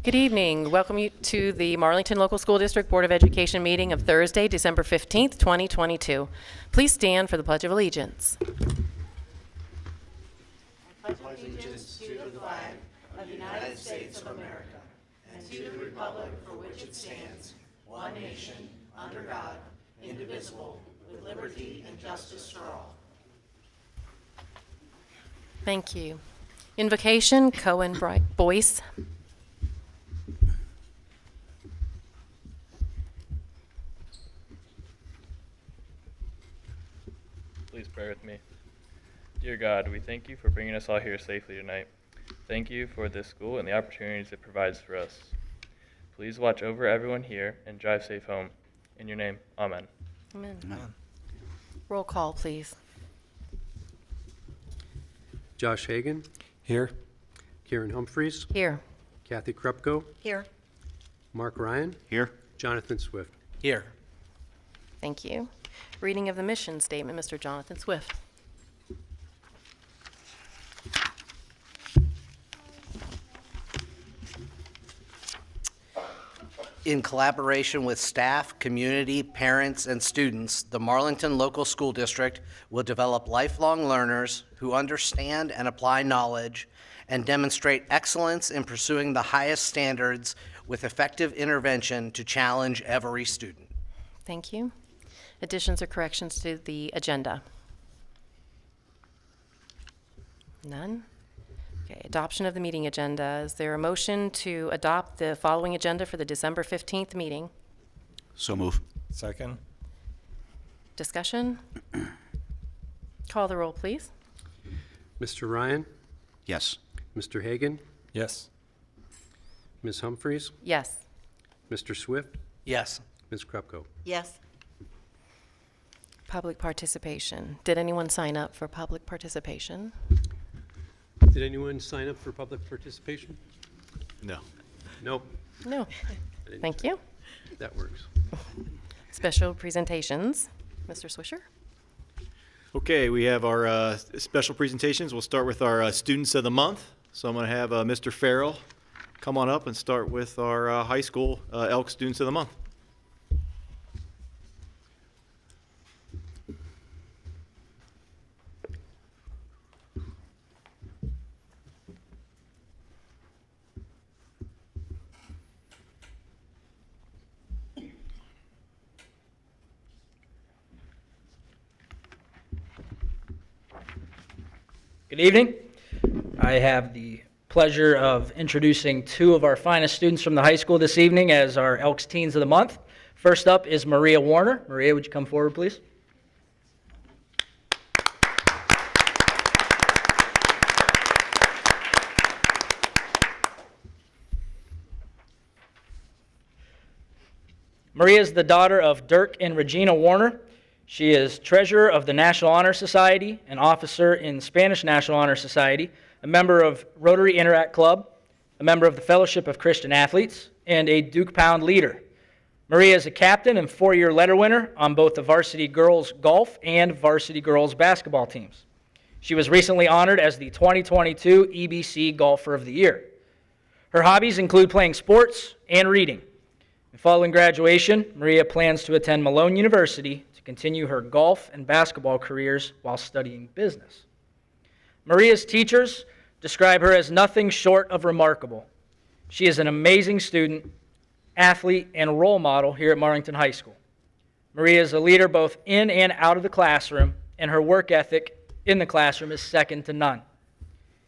Good evening. Welcome you to the Marlington Local School District Board of Education meeting of Thursday, December 15th, 2022. Please stand for the Pledge of Allegiance. I pledge allegiance to the flag of the United States of America and to the republic for which it stands, one nation, under God, indivisible, with liberty and justice for all. Thank you. Invocation, Cohen Boyce. Please pray with me. Dear God, we thank you for bringing us all here safely tonight. Thank you for this school and the opportunities it provides for us. Please watch over everyone here and drive safe home. In your name, amen. Amen. Amen. Roll call, please. Josh Hagan. Here. Karen Humphreys. Here. Kathy Krupko. Here. Mark Ryan. Here. Jonathan Swift. Here. Thank you. Reading of the mission statement, Mr. Jonathan Swift. In collaboration with staff, community, parents, and students, the Marlington Local School District will develop lifelong learners who understand and apply knowledge and demonstrate excellence in pursuing the highest standards with effective intervention to challenge every student. Thank you. Additions or corrections to the agenda? None? Okay, adoption of the meeting agenda. Is there a motion to adopt the following agenda for the December 15th meeting? So move. Second. Discussion? Call the roll, please. Mr. Ryan. Yes. Mr. Hagan. Yes. Ms. Humphreys. Yes. Mr. Swift. Yes. Ms. Krupko. Yes. Public participation. Did anyone sign up for public participation? Did anyone sign up for public participation? No. Nope. No. Thank you. That works. Special presentations. Mr. Swisher? Okay, we have our special presentations. We'll start with our Students of the Month. So I'm going to have Mr. Farrell come on up and start with our high school Elk Students of the Month. Good evening. I have the pleasure of introducing two of our finest students from the high school this evening as our Elks Teens of the Month. First up is Maria Warner. Maria, would you come forward, please? Maria is the daughter of Dirk and Regina Warner. She is treasurer of the National Honor Society, an officer in Spanish National Honor Society, a member of Rotary Interact Club, a member of the Fellowship of Christian Athletes, and a Duke Pound leader. Maria is a captain and four-year letter winner on both the varsity girls golf and varsity girls basketball teams. She was recently honored as the 2022 EBC Golfer of the Year. Her hobbies include playing sports and reading. Following graduation, Maria plans to attend Moulin University to continue her golf and basketball careers while studying business. Maria's teachers describe her as nothing short of remarkable. She is an amazing student, athlete, and role model here at Marlington High School. Maria is a leader both in and out of the classroom, and her work ethic in the classroom is second to none.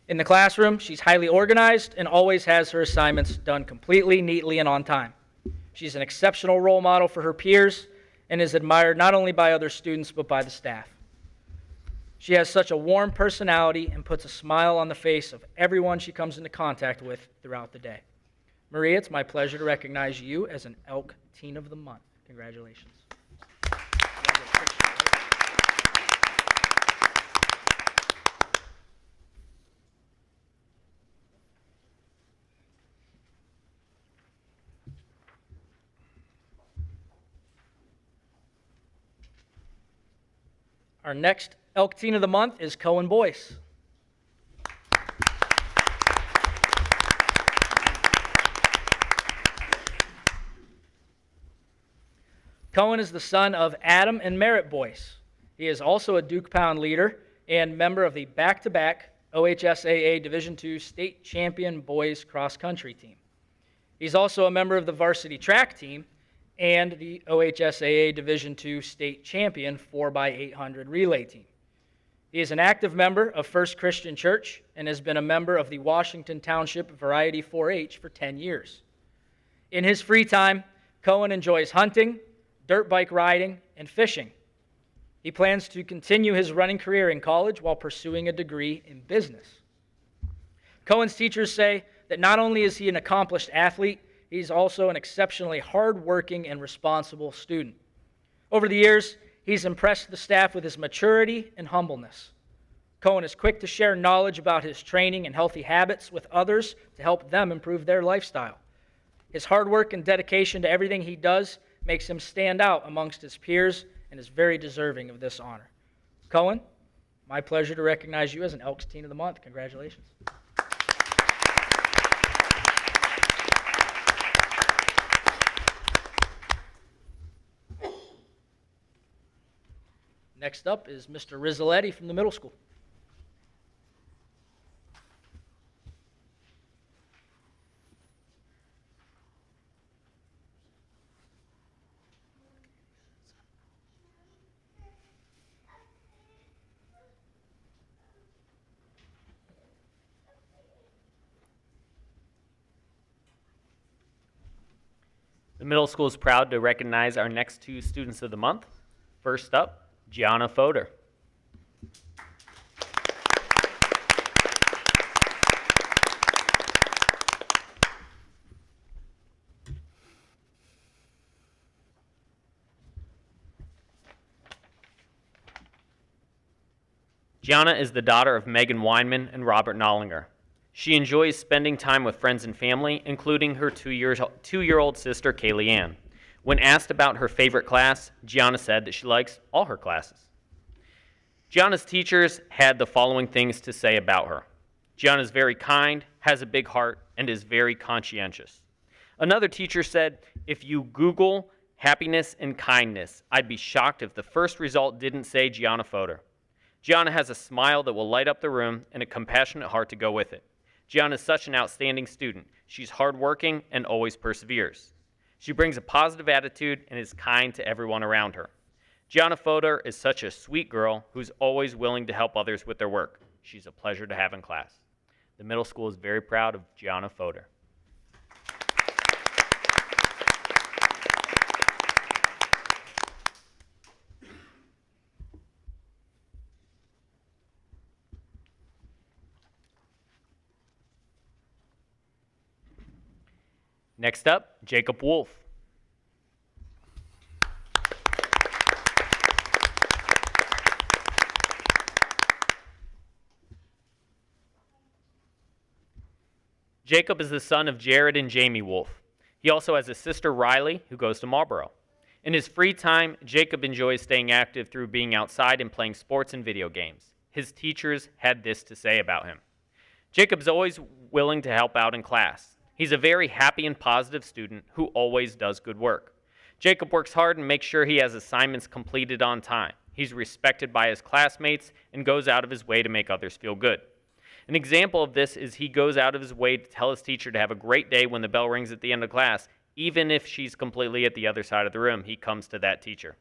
In the classroom, she's highly organized and always has her assignments done completely, neatly, and on time. She's an exceptional role model for her peers and is admired not only by other students but by the staff. She has such a warm personality and puts a smile on the face of everyone she comes into contact with throughout the day. Maria, it's my pleasure to recognize you as an Elk Teen of the Month. Congratulations. Our next Elk Teen of the Month is Cohen Boyce. Cohen is the son of Adam and Merritt Boyce. He is also a Duke Pound leader and member of the back-to-back OHSAA Division II state champion boys cross-country team. He's also a member of the varsity track team and the OHSAA Division II state champion 4x800 relay team. He is an active member of First Christian Church and has been a member of the Washington Township Variety 4-H for 10 years. In his free time, Cohen enjoys hunting, dirt bike riding, and fishing. He plans to continue his running career in college while pursuing a degree in business. Cohen's teachers say that not only is he an accomplished athlete, he's also an exceptionally hardworking and responsible student. Over the years, he's impressed the staff with his maturity and humbleness. Cohen is quick to share knowledge about his training and healthy habits with others to help them improve their lifestyle. His hard work and dedication to everything he does makes him stand out amongst his peers and is very deserving of this honor. Cohen, my pleasure to recognize you as an Elks Teen of the Month. Congratulations. Next up is Mr. Rizzoletti from the middle school. The middle school is proud to recognize our next two students of the month. First up, Gianna Fodor. Gianna is the daughter of Megan Weinman and Robert Nollinger. She enjoys spending time with friends and family, including her two-year-old sister, Kaylee Ann. When asked about her favorite class, Gianna said that she likes all her classes. Gianna's teachers had the following things to say about her. Gianna is very kind, has a big heart, and is very conscientious. Another teacher said, if you Google happiness and kindness, I'd be shocked if the first result didn't say Gianna Fodor. Gianna has a smile that will light up the room and a compassionate heart to go with it. Gianna is such an outstanding student. She's hardworking and always perseveres. She brings a positive attitude and is kind to everyone around her. Gianna Fodor is such a sweet girl who's always willing to help others with their work. She's a pleasure to have in class. The middle school is very proud of Gianna Fodor. Next up, Jacob Wolf. Jacob is the son of Jared and Jamie Wolf. He also has a sister, Riley, who goes to Marlboro. In his free time, Jacob enjoys staying active through being outside and playing sports and video games. His teachers had this to say about him. Jacob's always willing to help out in class. He's a very happy and positive student who always does good work. Jacob works hard and makes sure he has assignments completed on time. He's respected by his classmates and goes out of his way to make others feel good. An example of this is he goes out of his way to tell his teacher to have a great day when the bell rings at the end of class. Even if she's completely at the other side of the room, he comes to that teacher.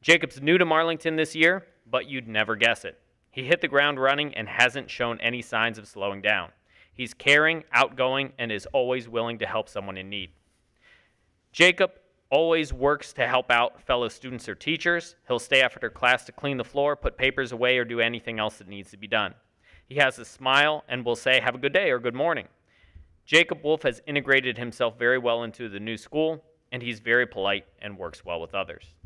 Jacob's new to Marlington this year, but you'd never guess it. He hit the ground running and hasn't shown any signs of slowing down. He's caring, outgoing, and is always willing to help someone in need. Jacob always works to help out fellow students or teachers. He'll stay after class to clean the floor, put papers away, or do anything else that needs to be done. He has a smile and will say, have a good day or good morning. Jacob Wolf has integrated himself very well into the new school, and he's very polite and works well with others.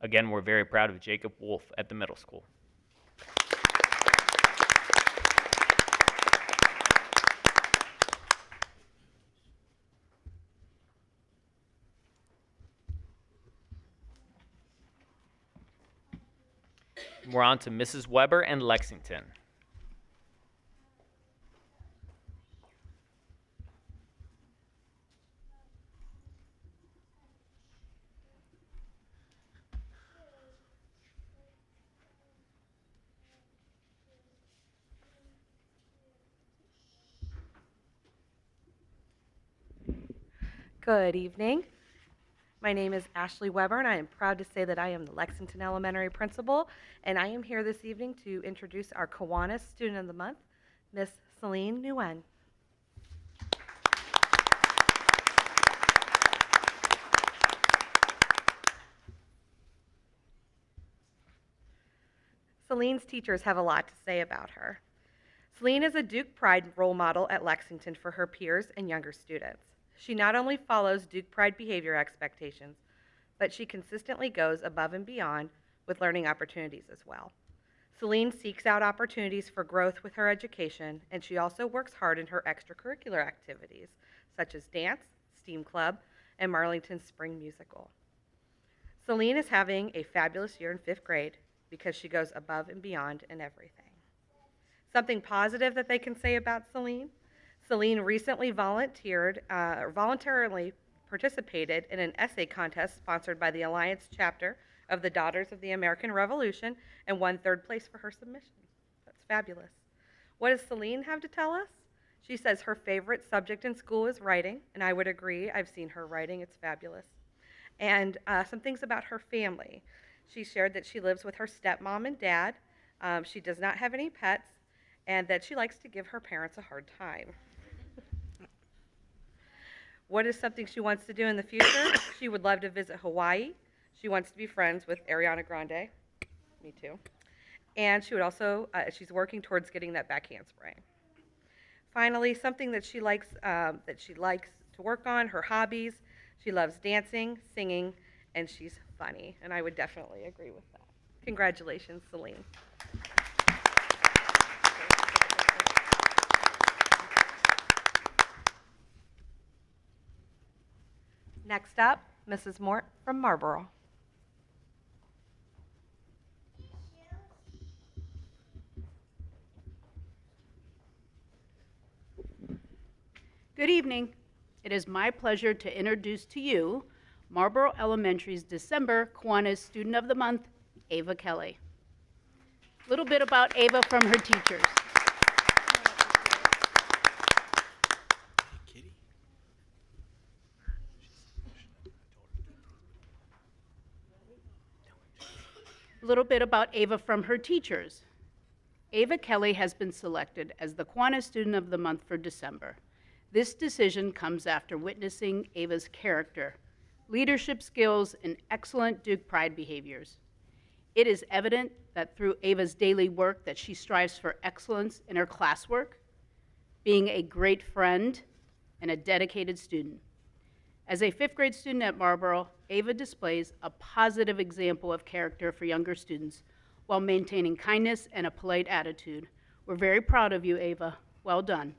Again, we're very proud of Jacob Wolf at the middle school. We're on to Mrs. Weber and Lexington. Good evening. My name is Ashley Weber, and I am proud to say that I am the Lexington Elementary Principal, and I am here this evening to introduce our Kiwanis Student of the Month, Miss Celine Nguyen. Celine's teachers have a lot to say about her. Celine is a Duke Pride role model at Lexington for her peers and younger students. She not only follows Duke Pride behavior expectations, but she consistently goes above and beyond with learning opportunities as well. Celine seeks out opportunities for growth with her education, and she also works hard in her extracurricular activities, such as dance, STEAM Club, and Marlington's Spring Musical. Celine is having a fabulous year in 5th grade because she goes above and beyond in everything. Something positive that they can say about Celine: Celine recently voluntarily participated in an essay contest sponsored by the Alliance chapter of the Daughters of the American Revolution and won 3rd place for her submission. That's fabulous. What does Celine have to tell us? She says her favorite subject in school is writing, and I would agree. I've seen her writing. It's fabulous. And some things about her family. She shared that she lives with her stepmom and dad. She does not have any pets, and that she likes to give her parents a hard time. What is something she wants to do in the future? She would love to visit Hawaii. She wants to be friends with Ariana Grande. Me too. And she would also, she's working towards getting that back handspring. Finally, something that she likes to work on, her hobbies. She loves dancing, singing, and she's funny. And I would definitely agree with that. Congratulations, Celine. Next up, Mrs. Mort from Marlboro. Good evening. It is my pleasure to introduce to you Marlboro Elementary's December Kiwanis Student of the Month, Ava Kelly. A little bit about Ava from her teachers. A little bit about Ava from her teachers. Ava Kelly has been selected as the Kiwanis Student of the Month for December. This decision comes after witnessing Ava's character, leadership skills, and excellent Duke Pride behaviors. It is evident that through Ava's daily work that she strives for excellence in her classwork, being a great friend, and a dedicated student. As a 5th grade student at Marlboro, Ava displays a positive example of character for younger students while maintaining kindness and a polite attitude. We're very proud of you, Ava. Well done.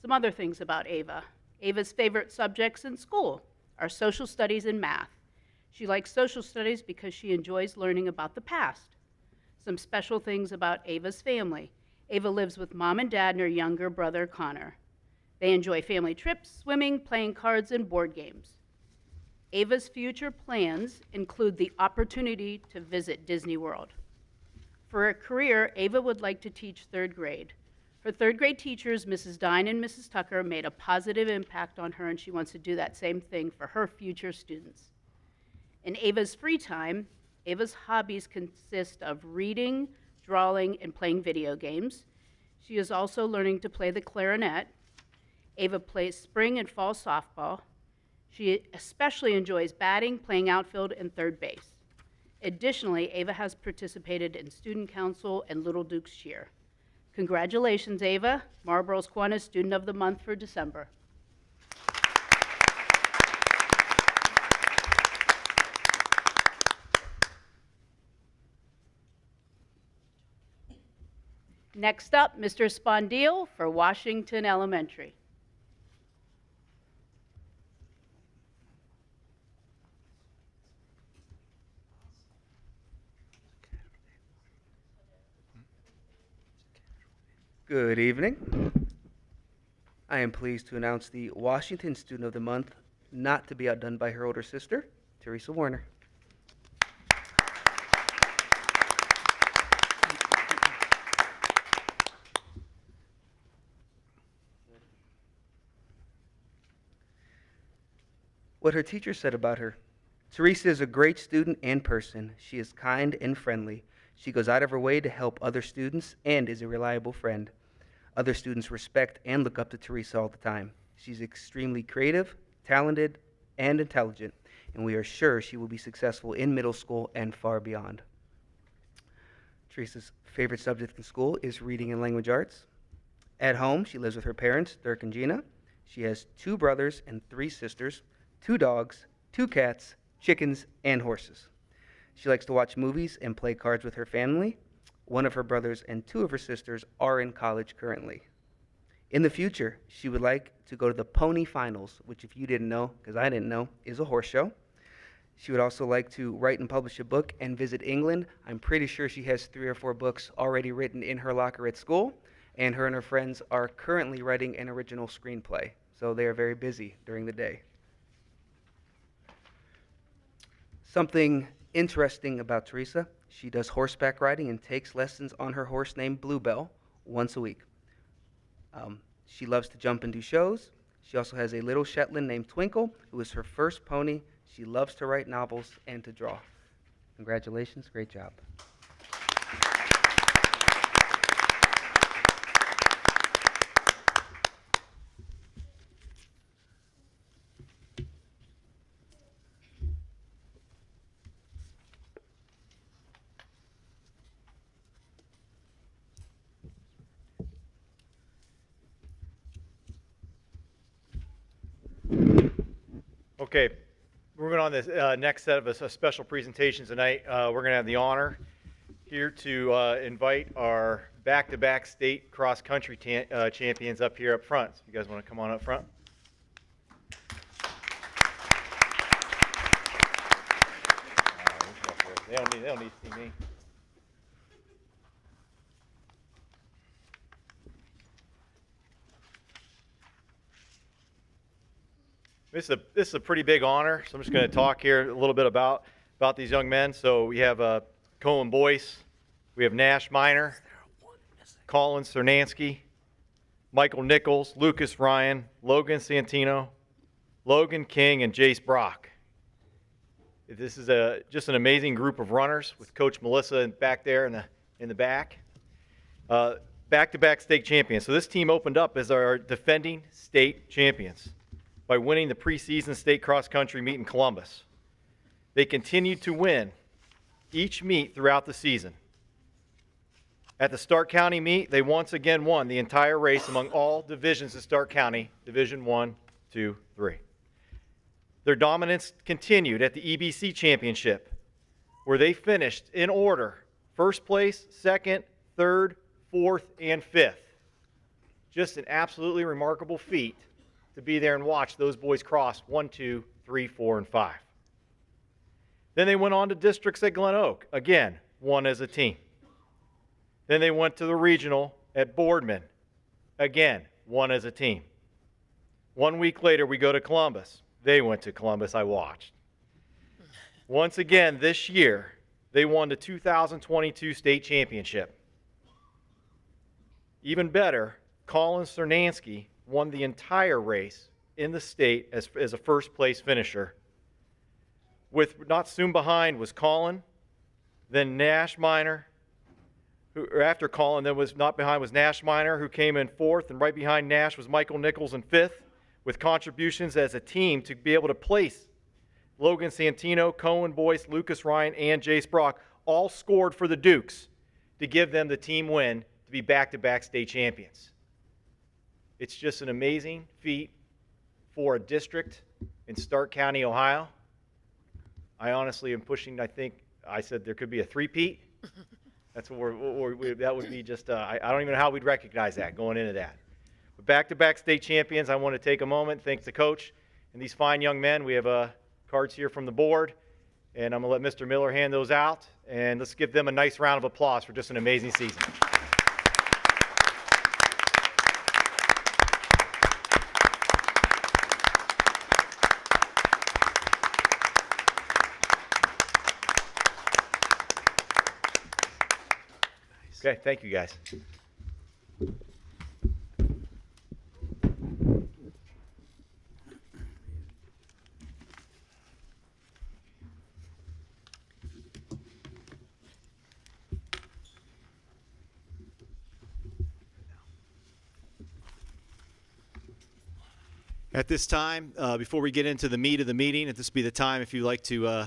Some other things about Ava. Ava's favorite subjects in school are social studies and math. She likes social studies because she enjoys learning about the past. Some special things about Ava's family. Ava lives with mom and dad and her younger brother, Connor. They enjoy family trips, swimming, playing cards, and board games. Ava's future plans include the opportunity to visit Disney World. For a career, Ava would like to teach 3rd grade. Her 3rd grade teachers, Mrs. Dine and Mrs. Tucker, made a positive impact on her, and she wants to do that same thing for her future students. In Ava's free time, Ava's hobbies consist of reading, drawing, and playing video games. She is also learning to play the clarinet. Ava plays spring and fall softball. She especially enjoys batting, playing outfield, and 3rd base. Additionally, Ava has participated in student council and Little Duke's cheer. Congratulations, Ava, Marlboro's Kiwanis Student of the Month for December. Next up, Mr. Spondil for Washington Elementary. Good evening. I am pleased to announce the Washington Student of the Month, not to be outdone by her older sister, Teresa Warner. What her teacher said about her. Teresa is a great student and person. She is kind and friendly. She goes out of her way to help other students and is a reliable friend. Other students respect and look up to Teresa all the time. She's extremely creative, talented, and intelligent, and we are sure she will be successful in middle school and far beyond. Teresa's favorite subject in school is reading and language arts. At home, she lives with her parents, Dirk and Gina. She has 2 brothers and 3 sisters, 2 dogs, 2 cats, chickens, and horses. She likes to watch movies and play cards with her family. One of her brothers and 2 of her sisters are in college currently. In the future, she would like to go to the Pony Finals, which, if you didn't know, because I didn't know, is a horse show. She would also like to write and publish a book and visit England. I'm pretty sure she has 3 or 4 books already written in her locker at school, and her friends are currently writing an original screenplay, so they are very busy during the day. Something interesting about Teresa, she does horseback riding and takes lessons on her horse named Bluebell once a week. She loves to jump and do shows. She also has a little Shetland named Twinkle, who is her first pony. She loves to write novels and to draw. Congratulations, great job. Okay, moving on to this next set of special presentations tonight. We're going to have the honor here to invite our back-to-back state cross-country champions up here up front. So you guys want to come on up front? They don't need to see me. This is a pretty big honor, so I'm just going to talk here a little bit about these young men. So we have Cohen Boyce, we have Nash Minor, Colin Cernansky, Michael Nichols, Lucas Ryan, Logan Santino, Logan King, and Jace Brock. This is just an amazing group of runners with Coach Melissa back there in the back. Back-to-back state champions. So this team opened up as our defending state champions by winning the preseason state cross-country meet in Columbus. They continued to win each meet throughout the season. At the Stark County meet, they once again won the entire race among all divisions of Stark County, Division 1, 2, 3. Their dominance continued at the EBC Championship, where they finished in order, first place, second, third, fourth, and fifth. Just an absolutely remarkable feat to be there and watch those boys cross 1, 2, 3, 4, and 5. Then they went on to districts at Glen Oak, again, won as a team. Then they went to the regional at Boardman, again, won as a team. 1 week later, we go to Columbus. They went to Columbus, I watched. Once again, this year, they won the 2022 state championship. Even better, Colin Cernansky won the entire race in the state as a first place finisher. With not soon behind was Colin, then Nash Minor, or after Colin, then was not behind was Nash Minor, who came in fourth, and right behind Nash was Michael Nichols in fifth, with contributions as a team to be able to place Logan Santino, Cohen Boyce, Lucas Ryan, and Jace Brock all scored for the Dukes to give them the team win to be back-to-back state champions. It's just an amazing feat for a district in Stark County, Ohio. I honestly am pushing, I said there could be a three-peat. That's what that would be just, I don't even know how we'd recognize that going into that. But back-to-back state champions, I want to take a moment, thanks to Coach and these fine young men. We have cards here from the board, and I'm going to let Mr. Miller hand those out, and let's give them a nice round of applause for just an amazing season. Okay, thank you guys. At this time, before we get into the meat of the meeting, if this would be the time if you'd like to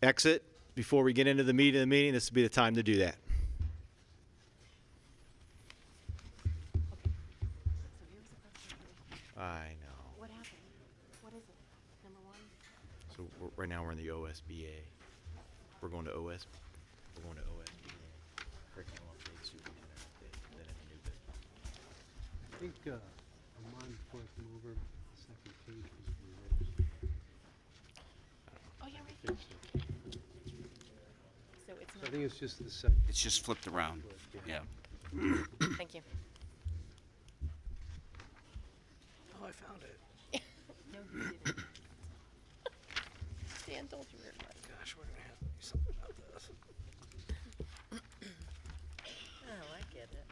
exit before we get into the meat of the meeting, this would be the time to do that. I know. What happened? What is it? Number one? So right now we're in the OSBA. We're going to OSBA. Curriculum update, superintendent update, and then in the new business. I think, Armand, before I come over, the second page was reversed. Oh, yeah, right. I think so. So it's So I not, think it's just the second. It's just flipped around. Yeah. thank you. Oh, I found it. No, you didn't. Dan told you where it was. Gosh, we're gonna have to do something about this. Oh, I get it.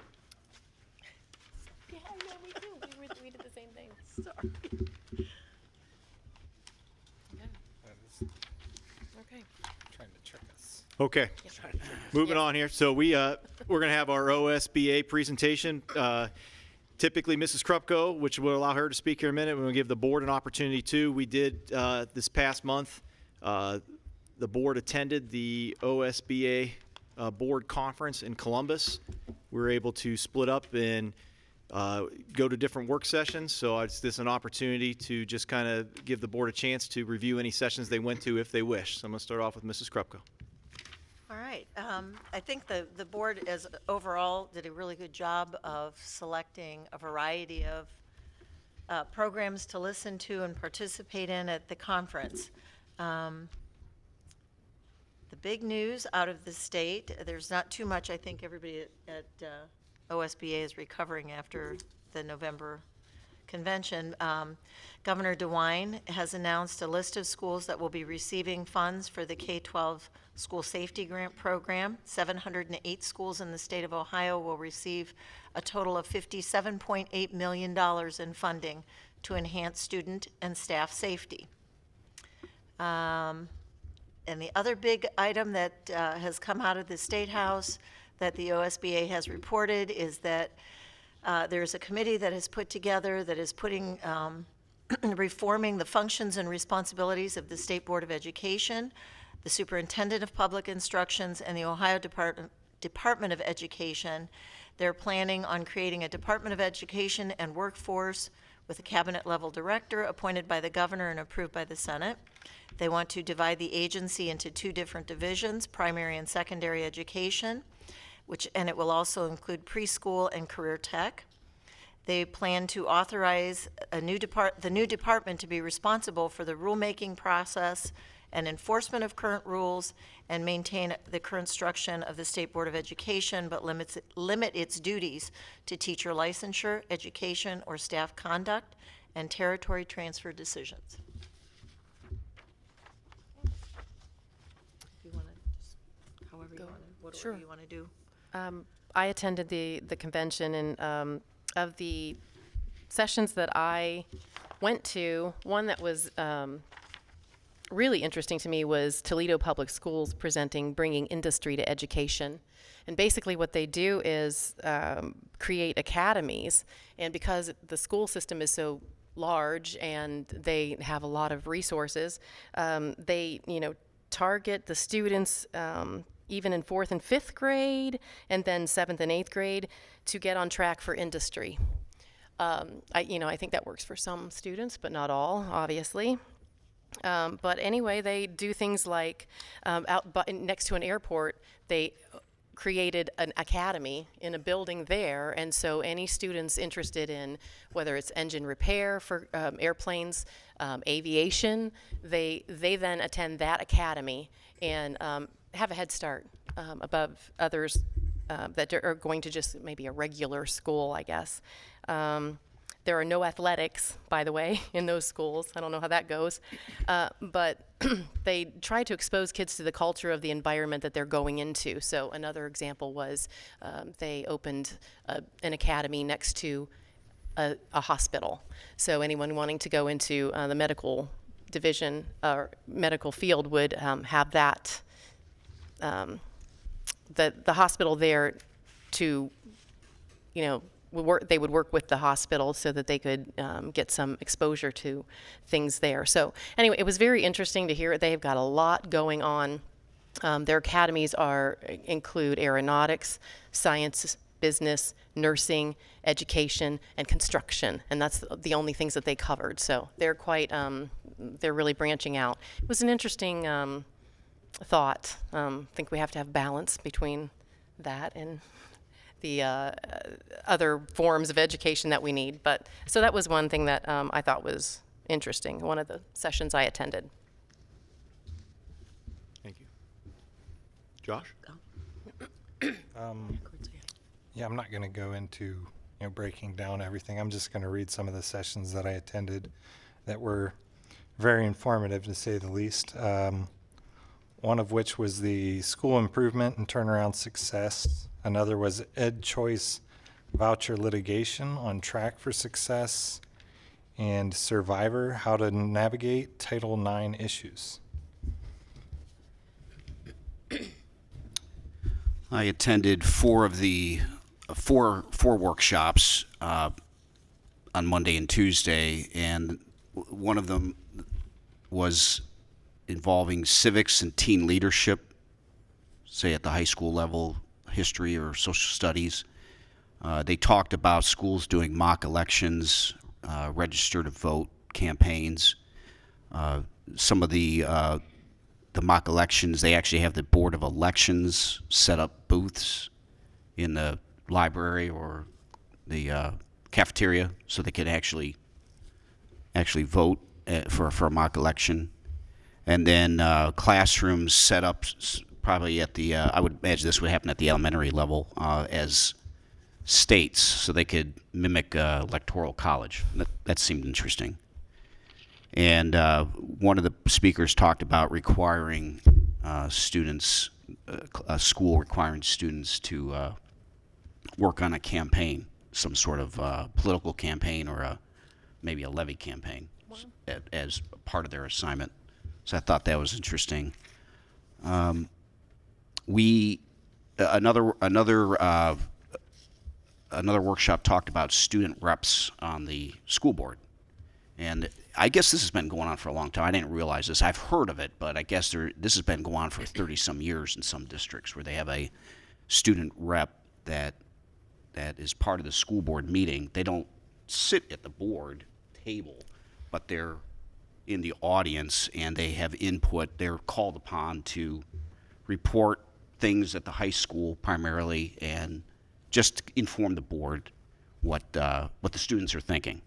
Yeah, yeah, we do. We did the same thing. Sorry. Okay. Trying to trick us. Okay, moving on here. So we're going to have our OSBA presentation. Typically, Mrs. Krupko, which will allow her to speak here in a minute, we're going to give the board an opportunity too. We did this past month. The board attended the OSBA board conference in Columbus. We were able to split up and go to different work sessions. So it's this an opportunity to just kind of give the board a chance to review any sessions they went to if they wish. So I'm going to start off with Mrs. Krupko. All right. I think the board as overall did a really good job of selecting a variety of programs to listen to and participate in at the conference. The big news out of the state, there's not too much. I think everybody at OSBA is recovering after the November convention. Governor DeWine has announced a list of schools that will be receiving funds for the K-12 School Safety Grant Program. 708 schools in the state of Ohio will receive a total of $57.8 million in funding to enhance student and staff safety. And the other big item that has come out of the State House that the OSBA has reported is that there's a committee that is put together that is putting reforming the functions and responsibilities of the State Board of Education, the Superintendent of Public Instructions, and the Ohio Department of Education. They're planning on creating a Department of Education and Workforce with a cabinet-level director appointed by the governor and approved by the Senate. They want to divide the agency into two different divisions, primary and secondary education, and it will also include preschool and career tech. They plan to authorize the new department to be responsible for the rulemaking process and enforcement of current rules and maintain the current structure of the State Board of Education, but limit its duties to teacher licensure, education, or staff conduct, and territory transfer decisions. If you want to just, however you want to, whatever you want to do. I attended the convention, and of the sessions that I went to, one that was really interesting to me was Toledo Public Schools presenting Bringing Industry to Education. And basically what they do is create academies, and because the school system is so large and they have a lot of resources, they target the students even in 4th and 5th grade, and then 7th and 8th grade to get on track for industry. I think that works for some students, but not all, obviously. But anyway, they do things like next to an airport, they created an academy in a building there, and so any students interested in whether it's engine repair for airplanes, aviation, they then attend that academy and have a head start above others that are going to just maybe a regular school, I guess. There are no athletics, by the way, in those schools. I don't know how that goes. But they try to expose kids to the culture of the environment that they're going into. So another example was they opened an academy next to a hospital. So anyone wanting to go into the medical division or medical field would have that, the hospital there to, they would work with the hospital so that they could get some exposure to things there. So anyway, it was very interesting to hear. They've got a lot going on. Their academies include aeronautics, science, business, nursing, education, and construction, and that's the only things that they covered. So they're they're really branching out. It was an interesting thought. I think we have to have balance between that and the other forms of education that we need. But so that was one thing that I thought was interesting. One of the sessions I attended. Thank you. Josh? Yeah, I'm not going to go into breaking down everything. I'm just going to read some of the sessions that I attended that were very informative, to say the least. One of which was the school improvement and turnaround success. Another was Ed Choice voucher litigation on track for success, and Survivor, how to navigate Title IX issues. I attended four workshops on Monday and Tuesday, and one of them was involving civics and teen leadership, say at the high school level, history or social studies. They talked about schools doing mock elections, register to vote campaigns. Some of the mock elections, they actually have the Board of Elections set up booths in the library or the cafeteria so they could actually vote for a mock election. And then classrooms set up probably at the, I would imagine this would happen at the elementary level as states so they could mimic electoral college. That seemed interesting. And one of the speakers talked about requiring students, a school requiring students to work on a campaign, some sort of political campaign or maybe a levy campaign as part of their assignment. So I thought that was interesting. Another workshop talked about student reps on the school board. And I guess this has been going on for a long time. I didn't realize this. I've heard of it, but I guess this has been going on for 30-some years in some districts where they have a student rep that is part of the school board meeting. They don't sit at the board table, but they're in the audience and they have input. They're called upon to report things at the high school primarily and just inform the board what the students are thinking,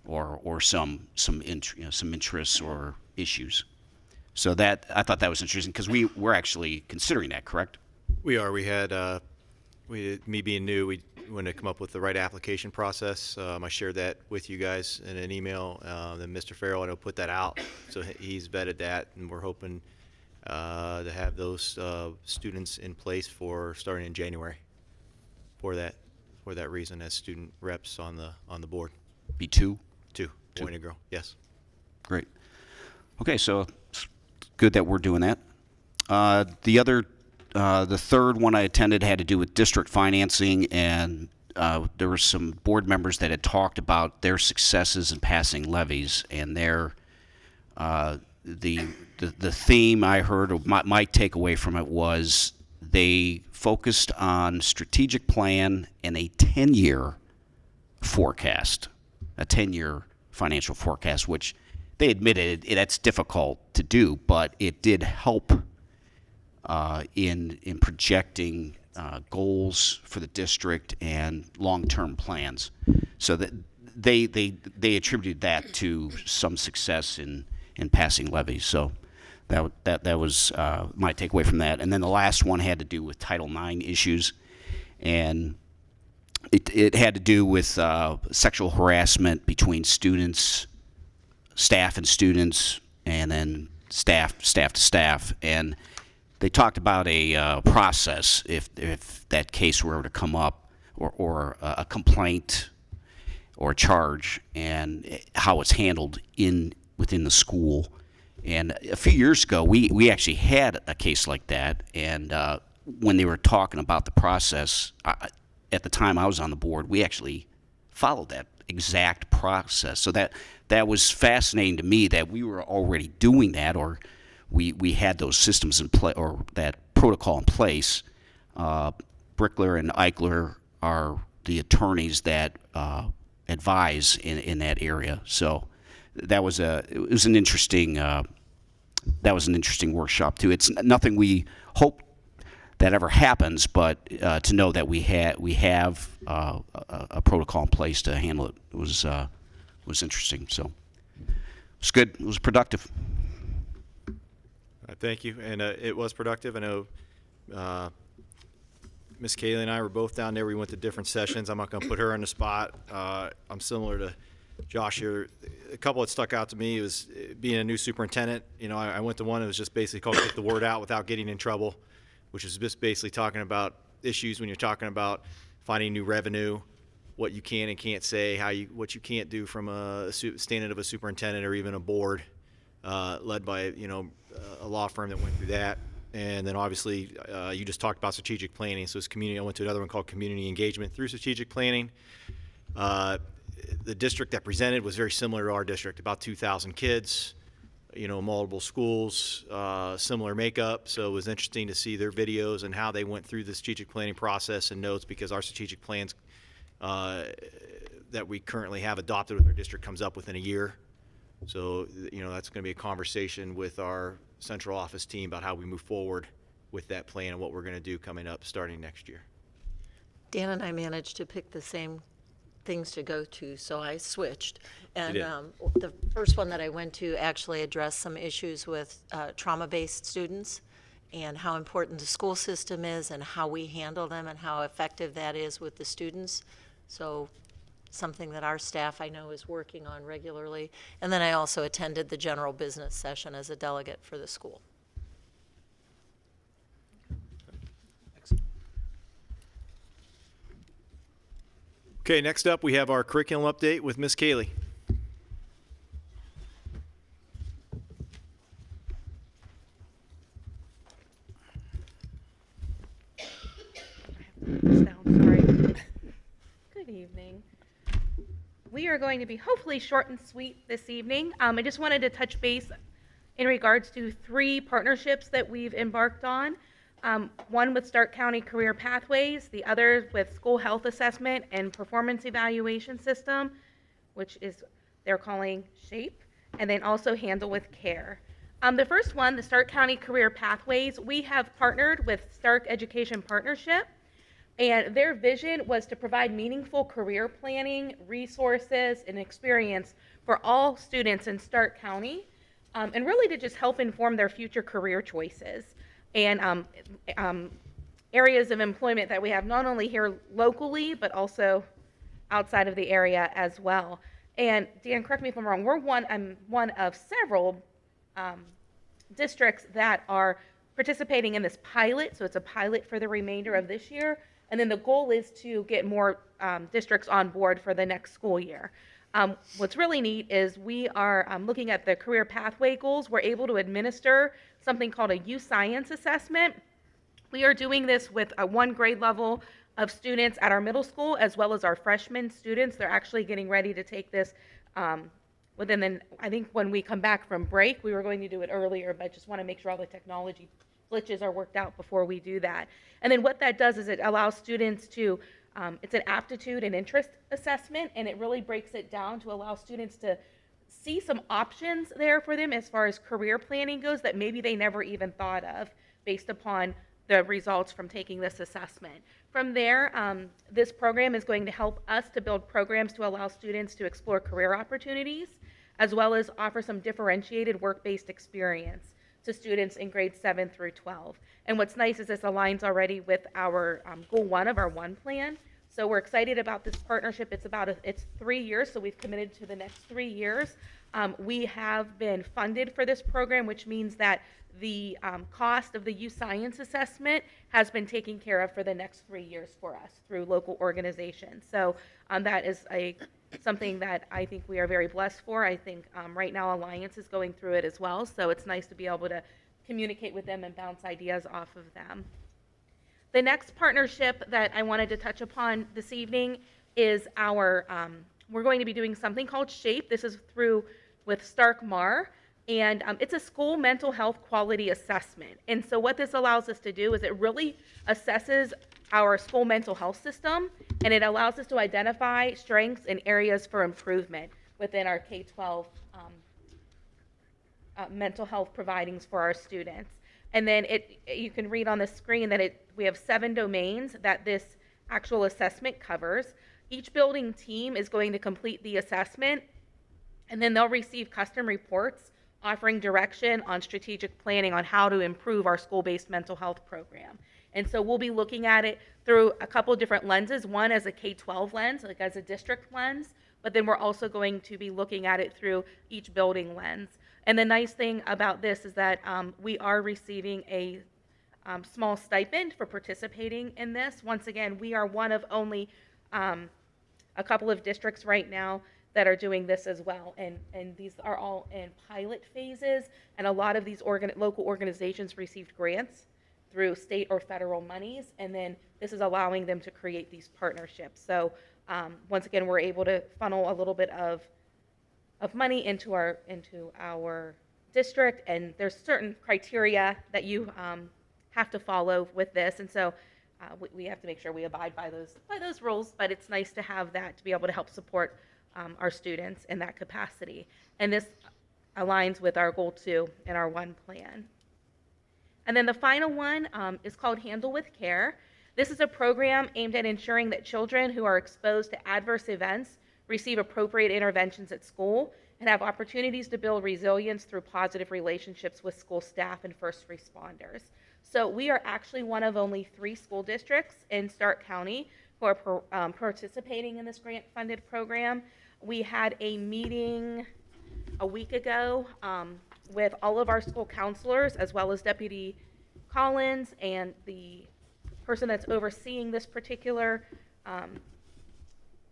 or some interests or issues. So that I thought that was interesting because we're actually considering that, correct? We are. We had me being new, we wanted to come up with the right application process. I shared that with you guys in an email. Then Mr. Farrell, I know, put that out, so he's vetted that, and we're hoping to have those students in place for starting in January. For that reason, as student reps on the board. Be two, boy and a girl. Yes. Great. Okay, so it's good that we're doing that. The third one I attended had to do with district financing, and there were some board members that had talked about their successes in passing levies, and the theme I heard, or my takeaway from it was they focused on strategic plan and a 10-year forecast, a 10-year financial forecast, which they admitted that's difficult to do, but it did help in projecting goals for the district and long-term plans. So that they attributed that to some success in passing levies. So that was my takeaway from that. And then the last one had to do with Title IX issues, and it had to do with sexual harassment between students, staff and students, and then staff to staff. And they talked about a process if that case were to come up, or a complaint or a charge, and how it's handled within the school. And a few years ago, we actually had a case like that, and when they were talking about the process, at the time I was on the board, we actually followed that exact process. So that was fascinating to me that we were already doing that, or we had those systems in place, or that protocol in place. Brickler and Eichler are the attorneys that advise in that area. So it was an interesting workshop too. It's nothing we hope that ever happens, but to know that we have a protocol in place to handle it was interesting. So it's good. It was productive. Thank you, and it was productive. I know Miss Kaylee and I were both down there. We went to different sessions. I'm not going to put her on the spot. I'm similar to Josh here. A couple that stuck out to me was being a new superintendent. You know, I went to one that was just basically called Get the Word Out Without Getting in Trouble, which is just basically talking about issues when you're talking about finding new revenue, what you can and can't say, what you can't do from a standing of a superintendent or even a board led by a law firm that went through that. And then obviously you just talked about strategic planning. So it's community. I went to another one called community engagement through strategic planning. The district that presented was very similar to our district, about 2,000 kids, multiple schools, similar makeup. So it was interesting to see their videos and how they went through the strategic planning process and notes, because our strategic plans that we currently have adopted with our district comes up within a year. So, that's going to be a conversation with our central office team about how we move forward with that plan and what we're going to do coming up starting next year. Dan and I managed to pick the same things to go to, so I switched. And the first one that I went to actually addressed some issues with trauma-based students and how important the school system is and how we handle them and how effective that is with the students. So something that our staff I know is working on regularly. And then I also attended the general business session as a delegate for the school. Okay, next up we have our curriculum update with Miss Kaylee. Sounds great. Good evening. We are going to be hopefully short and sweet this evening. I just wanted to touch base in regards to 3 partnerships that we've embarked on. One with Stark County Career Pathways, the other with School Health Assessment and Performance Evaluation System, which is they're calling SHAPE, and then also Handle with Care. The first one, the Stark County Career Pathways, we have partnered with Stark Education Partnership, and their vision was to provide meaningful career planning, resources, and experience for all students in Stark County, and really to just help inform their future career choices and areas of employment that we have not only here locally, but also outside of the area as well. And Dan, correct me if I'm wrong, we're one of several districts that are participating in this pilot. So it's a pilot for the remainder of this year. And then the goal is to get more districts on board for the next school year. What's really neat is we are looking at the career pathway goals. We're able to administer something called a U Science assessment. We are doing this with one grade level of students at our middle school, as well as our freshman students. They're actually getting ready to take this within the, I think when we come back from break, we were going to do it earlier, but just want to make sure all the technology glitches are worked out before we do that. And then what that does is it allows students to, it's an aptitude and interest assessment, and it really breaks it down to allow students to see some options there for them as far as career planning goes that maybe they never even thought of based upon the results from taking this assessment. From there, this program is going to help us to build programs to allow students to explore career opportunities, as well as offer some differentiated work-based experience to students in grades 7 through 12. And what's nice is this aligns already with our goal 1 of our 1 plan. So we're excited about this partnership. It's 3 years, so we've committed to the next 3 years. We have been funded for this program, which means that the cost of the U Science assessment has been taken care of for the next 3 years for us through local organizations. So that is something that I think we are very blessed for. I think right now Alliance is going through it as well, so it's nice to be able to communicate with them and bounce ideas off of them. The next partnership that I wanted to touch upon this evening is our, we're going to be doing something called SHAPE. This is through with Stark Mar, and it's a school mental health quality assessment. And so what this allows us to do is it really assesses our school mental health system, and it allows us to identify strengths and areas for improvement within our K-12 mental health providings for our students. And then you can read on the screen that we have 7 domains that this actual assessment covers. Each building team is going to complete the assessment, and then they'll receive custom reports offering direction on strategic planning on how to improve our school-based mental health program. And so we'll be looking at it through a couple different lenses, one as a K-12 lens, like as a district lens, but then we're also going to be looking at it through each building lens. And the nice thing about this is that we are receiving a small stipend for participating in this. Once again, we are one of only a couple of districts right now that are doing this as well, and these are all in pilot phases, and a lot of these local organizations received grants through state or federal monies, and then this is allowing them to create these partnerships. So once again, we're able to funnel a little bit of money into our district, and there's certain criteria that you have to follow with this, and so we have to make sure we abide by those rules. But it's nice to have that to be able to help support our students in that capacity, and this aligns with our goal 2 in our 1 plan. And then the final one is called Handle with Care. This is a program aimed at ensuring that children who are exposed to adverse events receive appropriate interventions at school and have opportunities to build resilience through positive relationships with school staff and first responders. So we are actually one of only 3 school districts in Stark County who are participating in this grant-funded program. We had a meeting a week ago with all of our school counselors, as well as Deputy Collins and the person that's overseeing this particular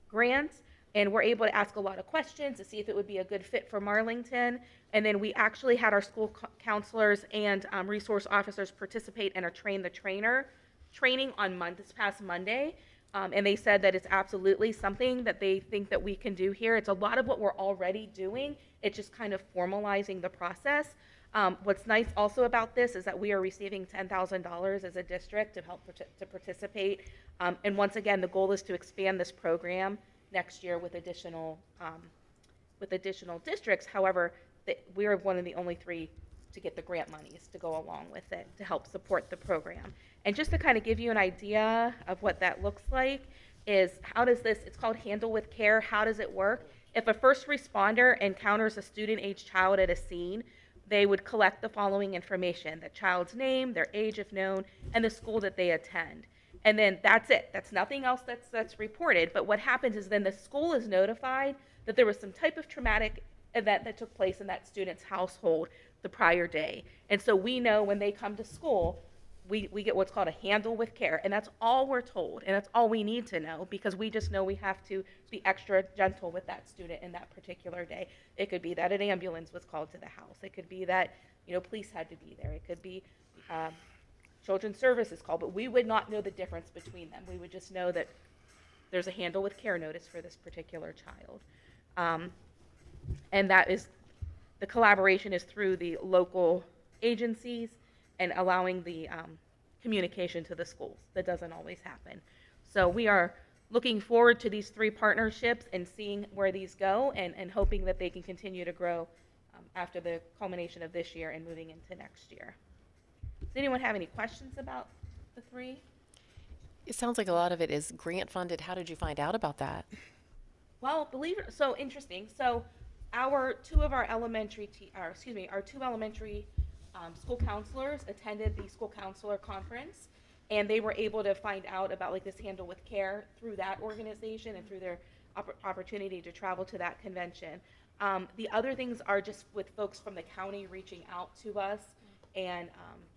grant, and we're able to ask a lot of questions to see if it would be a good fit for Marlington. And then we actually had our school counselors and resource officers participate in a Train the Trainer training on this past Monday. And they said that it's absolutely something that they think that we can do here. It's a lot of what we're already doing. It's just kind of formalizing the process. What's nice also about this is that we are receiving $10,000 as a district to help to participate. And once again, the goal is to expand this program next year with additional districts. However, we are one of the only 3 to get the grant monies to go along with it to help support the program. And just to kind of give you an idea of what that looks like is it's called Handle with Care. How does it work? If a first responder encounters a student-aged child at a scene, they would collect the following information: the child's name, their age if known, and the school that they attend. And then that's it. That's nothing else that's reported. But what happens is then the school is notified that there was some type of traumatic event that took place in that student's household the prior day. And so we know when they come to school, we get what's called a Handle with Care. And that's all we're told. And that's all we need to know, because we just know we have to be extra gentle with that student in that particular day. It could be that an ambulance was called to the house. It could be that, police had to be there. It could be children's services called, but we would not know the difference between them. We would just know that there's a Handle with Care notice for this particular child. And that is, the collaboration is through the local agencies and allowing the communication to the schools. That doesn't always happen. So we are looking forward to these 3 partnerships and seeing where these go, and hoping that they can continue to grow after the culmination of this year and moving into next year. Does anyone have any questions about the 3? It sounds like a lot of it is grant funded. How did you find out about that? Well, so interesting. So our 2 elementary school counselors attended the school counselor conference, and they were able to find out about this Handle with Care through that organization and through their opportunity to travel to that convention. The other things are just with folks from the county reaching out to us and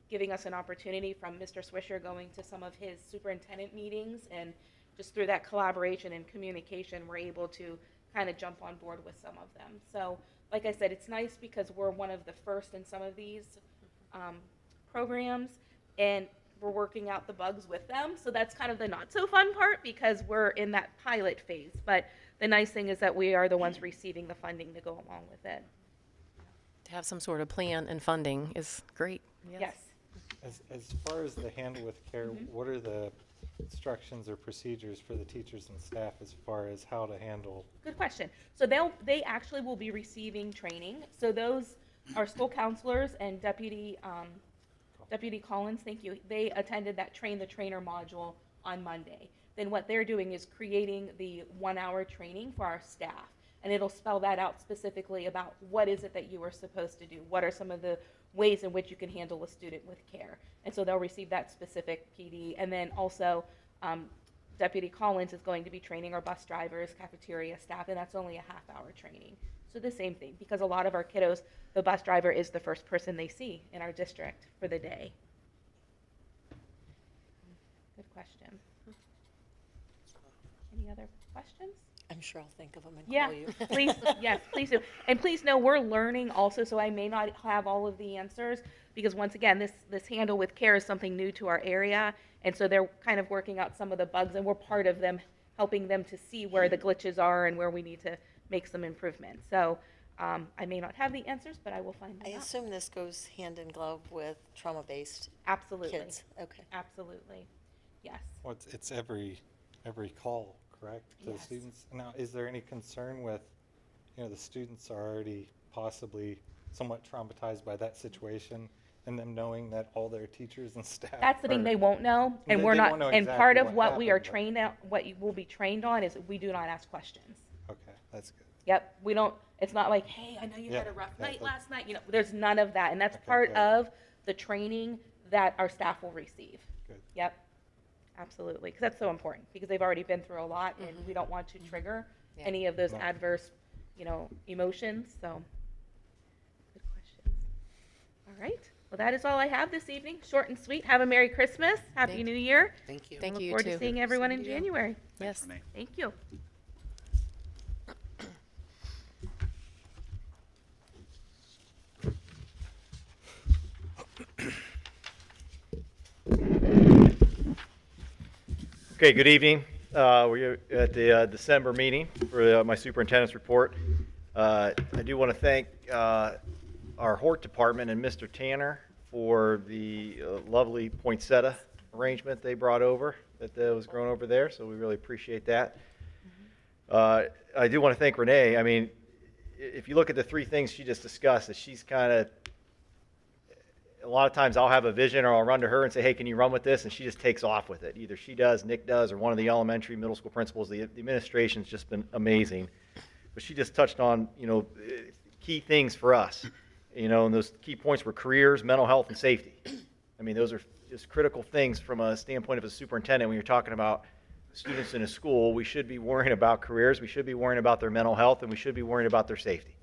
giving us an opportunity, from Mr. Swisher going to some of his superintendent meetings, and just through that collaboration and communication, we're able to kind of jump on board with some of them. So like I said, it's nice because we're one of the first in some of these programs, and we're working out the bugs with them. So that's kind of the not so fun part because we're in that pilot phase. But the nice thing is that we are the ones receiving the funding to go along with it. To have some sort of plan and funding is great. Yes. As far as the handle with care, what are the instructions or procedures for the teachers and staff as far as how to handle? Good question. So they actually will be receiving training. So those are school counselors and Deputy Collins, thank you. They attended that train the trainer module on Monday. Then what they're doing is creating the 1-hour training for our staff. And it'll spell that out specifically about what is it that you are supposed to do. What are some of the ways in which you can handle a student with care. And so they'll receive that specific PD. And then also Deputy Collins is going to be training our bus drivers, cafeteria staff, and that's only a half-hour training. So the same thing, because a lot of our kiddos, the bus driver is the first person they see in our district for the day. Good question. Any other questions? I'm sure I'll think of them and Yeah, call you. please, yes, please do. And please know we're learning also, so I may not have all of the answers, because once again, this handle with care is something new to our area, and so they're kind of working out some of the bugs, and we're part of them, helping them to see where the glitches are and where we need to make some improvements. So I may not have the answers, but I will find them I out. assume this goes hand in glove with trauma-based Absolutely. kids. Okay. Absolutely, yes. Well, it's every call, correct, to the Yes. students? Now, is there any concern with, the students are already possibly somewhat traumatized by that situation, and them knowing that all their teachers and staff That's the thing, they won't know, and They we're not, won't know and part exactly of what we are happened, but- trained out, what you will be trained on is we do not ask questions. Okay, that's good. Yep, we don't, it's not like, hey, I know you had Yeah, a rough yeah, night that- last night, there's none of that, and that's Okay, part good. of the training that our staff will receive. Good. Yep, absolutely, because that's so important, because they've already been through a lot, and we don't want to trigger Yeah. any of those No. adverse, emotions, so. Good questions. All right, well, that is all I have this evening, short and sweet. Have a Merry Christmas, Happy Thank- New Year. Thank you. Thank Look you, forward too. to seeing everyone in Same to you. January. Yes. Thank you. Okay, good evening. We're at the December meeting for my superintendent's report. I do want to thank our Hort department and Mr. Tanner for the lovely poinsettia arrangement they brought over that was grown over there, so we really appreciate that. I do want to thank Renee. I mean, if you look at the three things she just discussed, that she's kind of, a lot of times I'll have a vision or I'll run to her and say, hey, can you run with this? And she just takes off with it. Either she does, Nick does, or one of the elementary, middle school principals. The administration's just been amazing. But she just touched on, key things for us. And those key points were careers, mental health, and safety. I mean, those are just critical things from a standpoint of a superintendent. When you're talking about students in a school, we should be worrying about careers, we should be worrying about their mental health, and we should be worrying about their safety.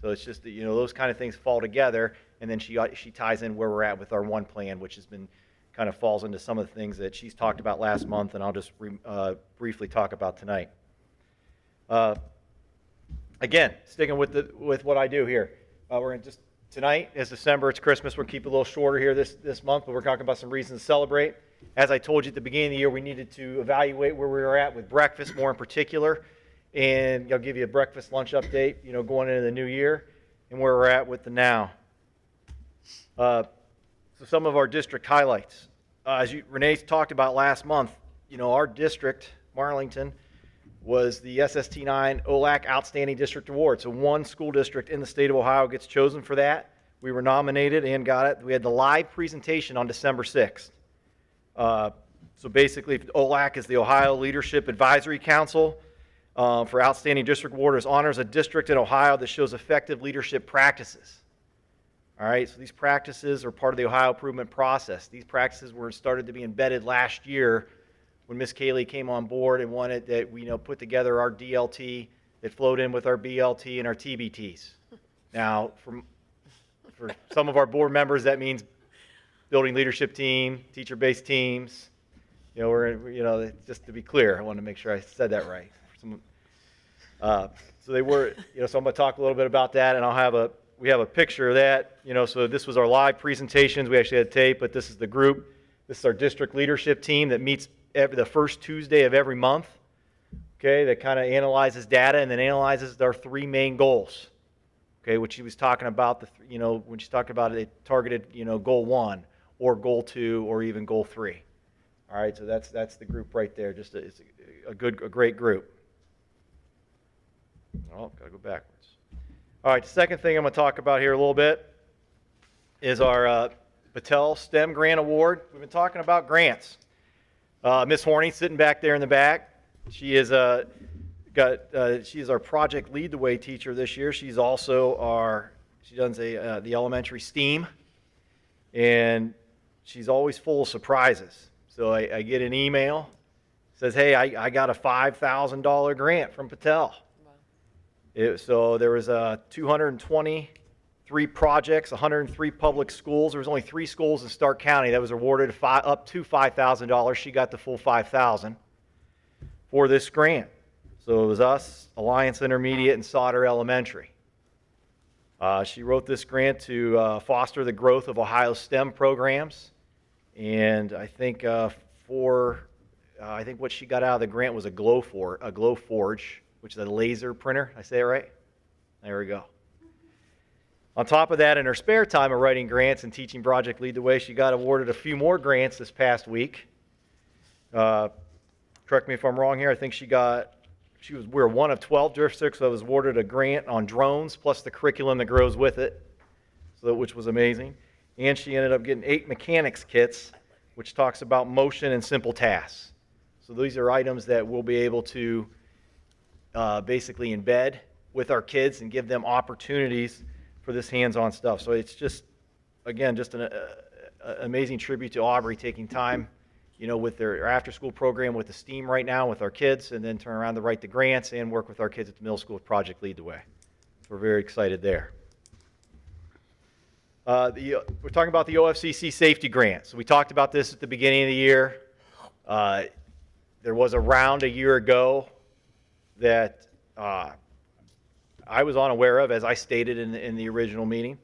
So it's just that, those kind of things fall together, and then she ties in where we're at with our one plan, which has been kind of falls into some of the things that she's talked about last month, and I'll just briefly talk about tonight. Again, sticking with what I do here. We're in just tonight is December, it's Christmas. We're going to keep it a little shorter here this month, but we're talking about some reasons to celebrate. As I told you at the beginning of the year, we needed to evaluate where we were at with breakfast more in particular. And I'll give you a breakfast lunch update, going into the new year and where we're at with the now. So some of our district highlights. As Renee talked about last month, our district, Marlington, was the SST9 OLAC Outstanding District Award. So one school district in the state of Ohio gets chosen for that. We were nominated and got it. We had the live presentation on December 6th. So basically, OLAC is the Ohio Leadership Advisory Council for Outstanding District Award. It honors a district in Ohio that shows effective leadership practices. All right, so these practices are part of the Ohio improvement process. These practices were started to be embedded last year when Ms. Kaylee came on board and wanted that we put together our DLT that flowed in with our BLT and our TBTs. Now, for some of our board members, that means building leadership team, teacher-based teams. Just to be clear, I wanted to make sure I said that right. So they were, so I'm going to talk a little bit about that, and we have a picture of that. So this was our live presentations. We actually had tape, but this is the group. This is our district leadership team that meets the first Tuesday of every month, okay, that kind of analyzes data and then analyzes our 3 main goals, okay, which she was talking about, when she's talking about it targeted, goal 1 or goal 2 or even goal 3. All right, so that's the group right there. Just it's a great group. Oh, gotta go backwards. All right, the second thing I'm going to talk about here a little bit is our Battelle STEM Grant Award. We've been talking about grants. Miss Horney sitting back there in the back. She is she is our project lead the way teacher this year. She's also she does the elementary STEAM, and she's always full of surprises. So I get an email, says, hey, I got a $5,000 grant from Battelle. Wow. So there was 223 projects, 103 public schools. There was only 3 schools in Stark County that was awarded up to $5,000. She got the full $5,000 for this grant. So it was us, Alliance Intermediate, and Sauter Elementary. She wrote this grant to foster the growth of Ohio's STEM programs. And I think I think what she got out of the grant was a Glowforge, which is a laser printer. Did I say it right? There we go. On top of that, in her spare time of writing grants and teaching Project Lead the Way, she got awarded a few more grants this past week. Correct me if I'm wrong here. I think we're one of 12 districts that was awarded a grant on drones, plus the curriculum that grows with it, which was amazing. And she ended up getting 8 mechanics kits, which talks about motion and simple tasks. So these are items that we'll be able to basically embed with our kids and give them opportunities for this hands-on stuff. So it's just, again, just an amazing tribute to Aubrey taking time, with their after-school program with the STEAM right now with our kids, and then turn around to write the grants and work with our kids at the middle school with Project Lead the Way. So we're very excited there. We're talking about the OFCC safety grant. So we talked about this at the beginning of the year. There was a round a year ago that I was unaware of, as I stated in the original meeting.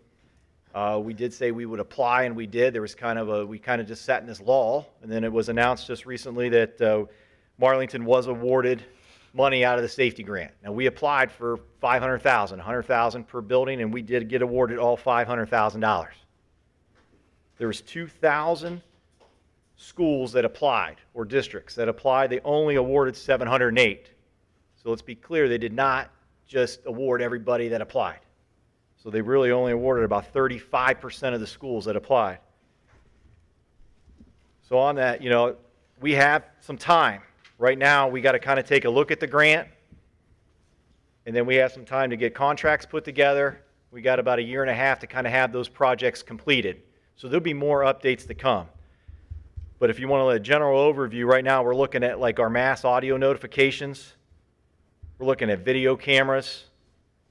We did say we would apply, and we did. There was we kind of just sat in this lull, and then it was announced just recently that Marlington was awarded money out of the safety grant. Now, we applied for $500,000, $100,000 per building, and we did get awarded all $500,000. There was 2,000 schools that applied, or districts that applied. They only awarded 708. So let's be clear, they did not just award everybody that applied. So they really only awarded about 35% of the schools that applied. So on that, we have some time. Right now, we got to kind of take a look at the grant, and then we have some time to get contracts put together. We got about 1.5 years to kind of have those projects completed. So there'll be more updates to come. But if you want a general overview, right now we're looking at like our mass audio notifications. We're looking at video cameras,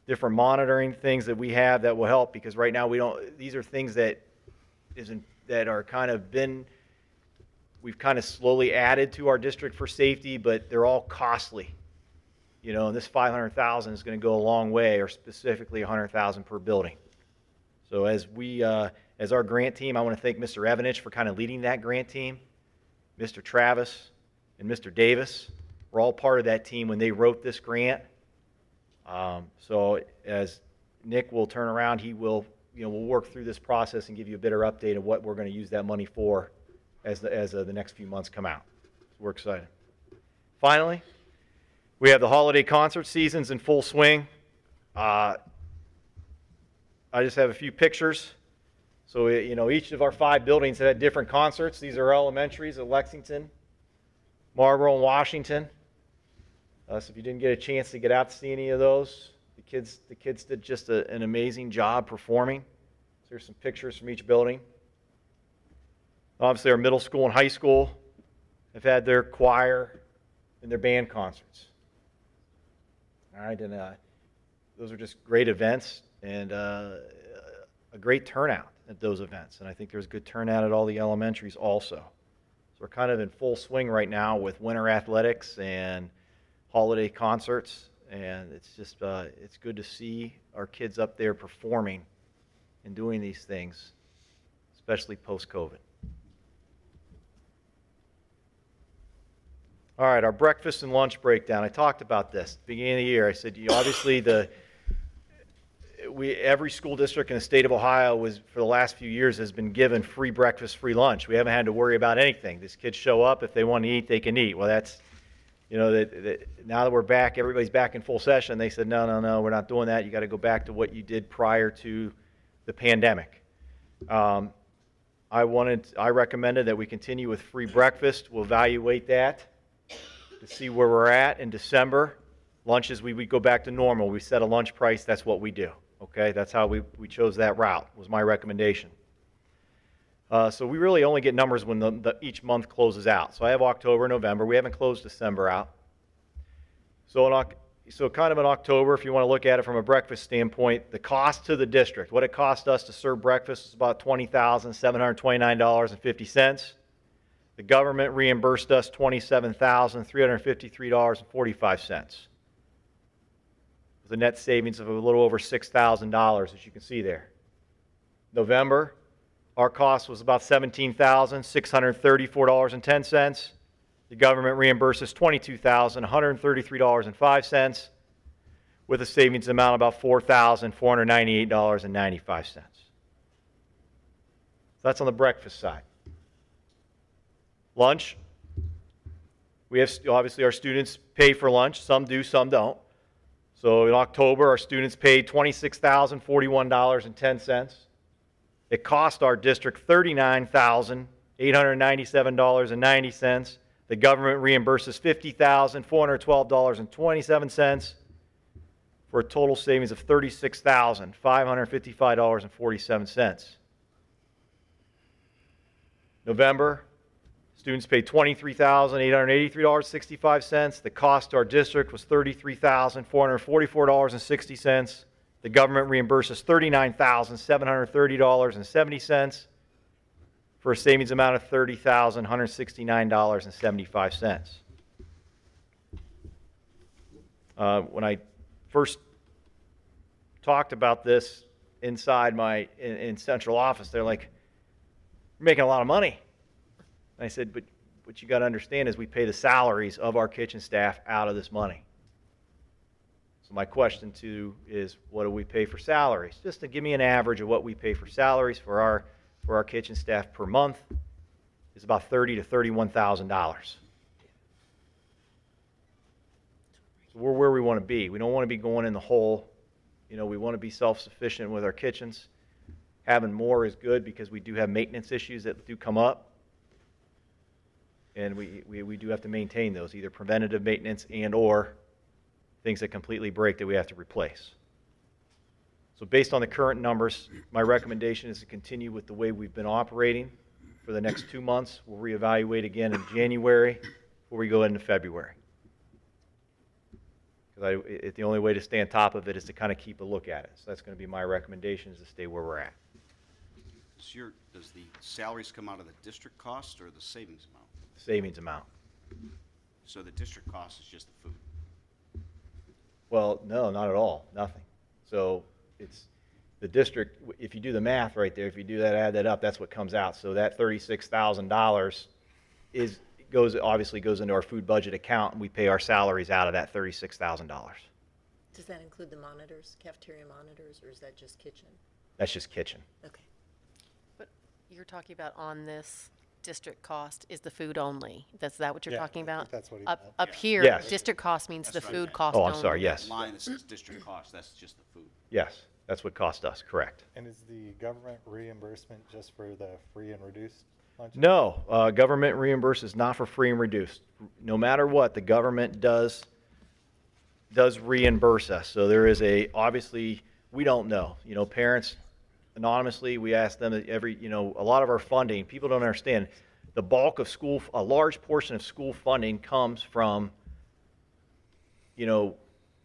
different monitoring things that we have that will help, because right now these are things that are kind of we've kind of slowly added to our district for safety, but they're all costly. And this $500,000 is going to go a long way, or specifically $100,000 per building. So as our grant team, I want to thank Mr. Evanich for kind of leading that grant team, Mr. Travis and Mr. Davis were all part of that team when they wrote this grant. So as Nick will turn around, we'll work through this process and give you a better update of what we're going to use that money for as the next few months come out. So we're excited. Finally, we have the holiday concert seasons in full swing. I just have a few pictures. So, each of our 5 buildings have had different concerts. These are elementaries at Lexington, Marlboro, and Washington. So if you didn't get a chance to get out to see any of those, the kids did just an amazing job performing. So here's some pictures from each building. Obviously, our middle school and high school have had their choir and their band concerts. All right, and those are just great events, and a great turnout at those events. And I think there's good turnout at all the elementaries also. So we're kind of in full swing right now with winter athletics and holiday concerts, and it's just it's good to see our kids up there performing and doing these things, especially post-COVID. All right, our breakfast and lunch breakdown. I talked about this at the beginning of the year. I said, obviously every school district in the state of Ohio for the last few years has been given free breakfast, free lunch. We haven't had to worry about anything. These kids show up, if they want to eat, they can eat. Well, that's, now that we're back, everybody's back in full session. They said, no, we're not doing that. You got to go back to what you did prior to the pandemic. I recommended that we continue with free breakfast. We'll evaluate that to see where we're at in December. Lunches, we go back to normal. We set a lunch price. That's what we do. Okay, that's how we chose that route, was my recommendation. So we really only get numbers when each month closes out. So I have October, November. We haven't closed December out. So kind of in October, if you want to look at it from a breakfast standpoint, the cost to the district, what it cost us to serve breakfast is about $20,729.50. The government reimbursed us $27,353.45. With a net savings of a little over $6,000, as you can see there. November, our cost was about $17,634.10. The government reimburses $22,133.05 with a savings amount of about $4,498.95. So that's on the breakfast side. Lunch, we have, obviously our students pay for lunch. Some do, some don't. So in October, our students paid $26,041.10. It cost our district $39,897.90. The government reimburses $50,412.27 for a total savings of $36,555.47. November, students paid $23,883.65. The cost to our district was $33,444.60. The government reimburses $39,730.70 for a savings amount of $30,169.75. When I first talked about this inside in central office, they're like, "We're making a lot of money." And I said, but what you got to understand is we pay the salaries of our kitchen staff out of this money. So my question to you is, what do we pay for salaries? Just to give me an average of what we pay for salaries for our kitchen staff per month is about $30,000 to $31,000. So we're where we want to be. We don't want to be going in the hole. We want to be self-sufficient with our kitchens. Having more is good because we do have maintenance issues that do come up. And we do have to maintain those, either preventative maintenance and or things that completely break that we have to replace. So based on the current numbers, my recommendation is to continue with the way we've been operating for the next 2 months. We'll reevaluate again in January before we go into February. Because the only way to stay on top of it is to kind of keep a look at it. So that's going to be my recommendation, is to stay where we're at. Does the salaries come out of the district cost or the savings amount? Savings amount. So the district cost is just the food? Well, no, not at all. Nothing. So it's the district, if you do the math right there, if you do that, add that up, that's what comes out. So that $36,000 obviously goes into our food budget account, and we pay our salaries out of that $36,000. Does that include the monitors, cafeteria monitors, or is that just kitchen? That's just kitchen. Okay. But you're talking about on this district cost is the food only. Is that what you're talking about? That's what he Up meant. here, Yes. district cost means the That's food right. cost Oh, only. I'm sorry, yes. That line that says district cost, that's just the food. Yes, that's what cost us, correct. And is the government reimbursement just for the free and reduced lunches? No, government reimburses not for free and reduced. No matter what, the government does reimburse us. So there is obviously, we don't know. Parents, anonymously, we ask them a lot of our funding, people don't understand. The bulk of a large portion of school funding comes from,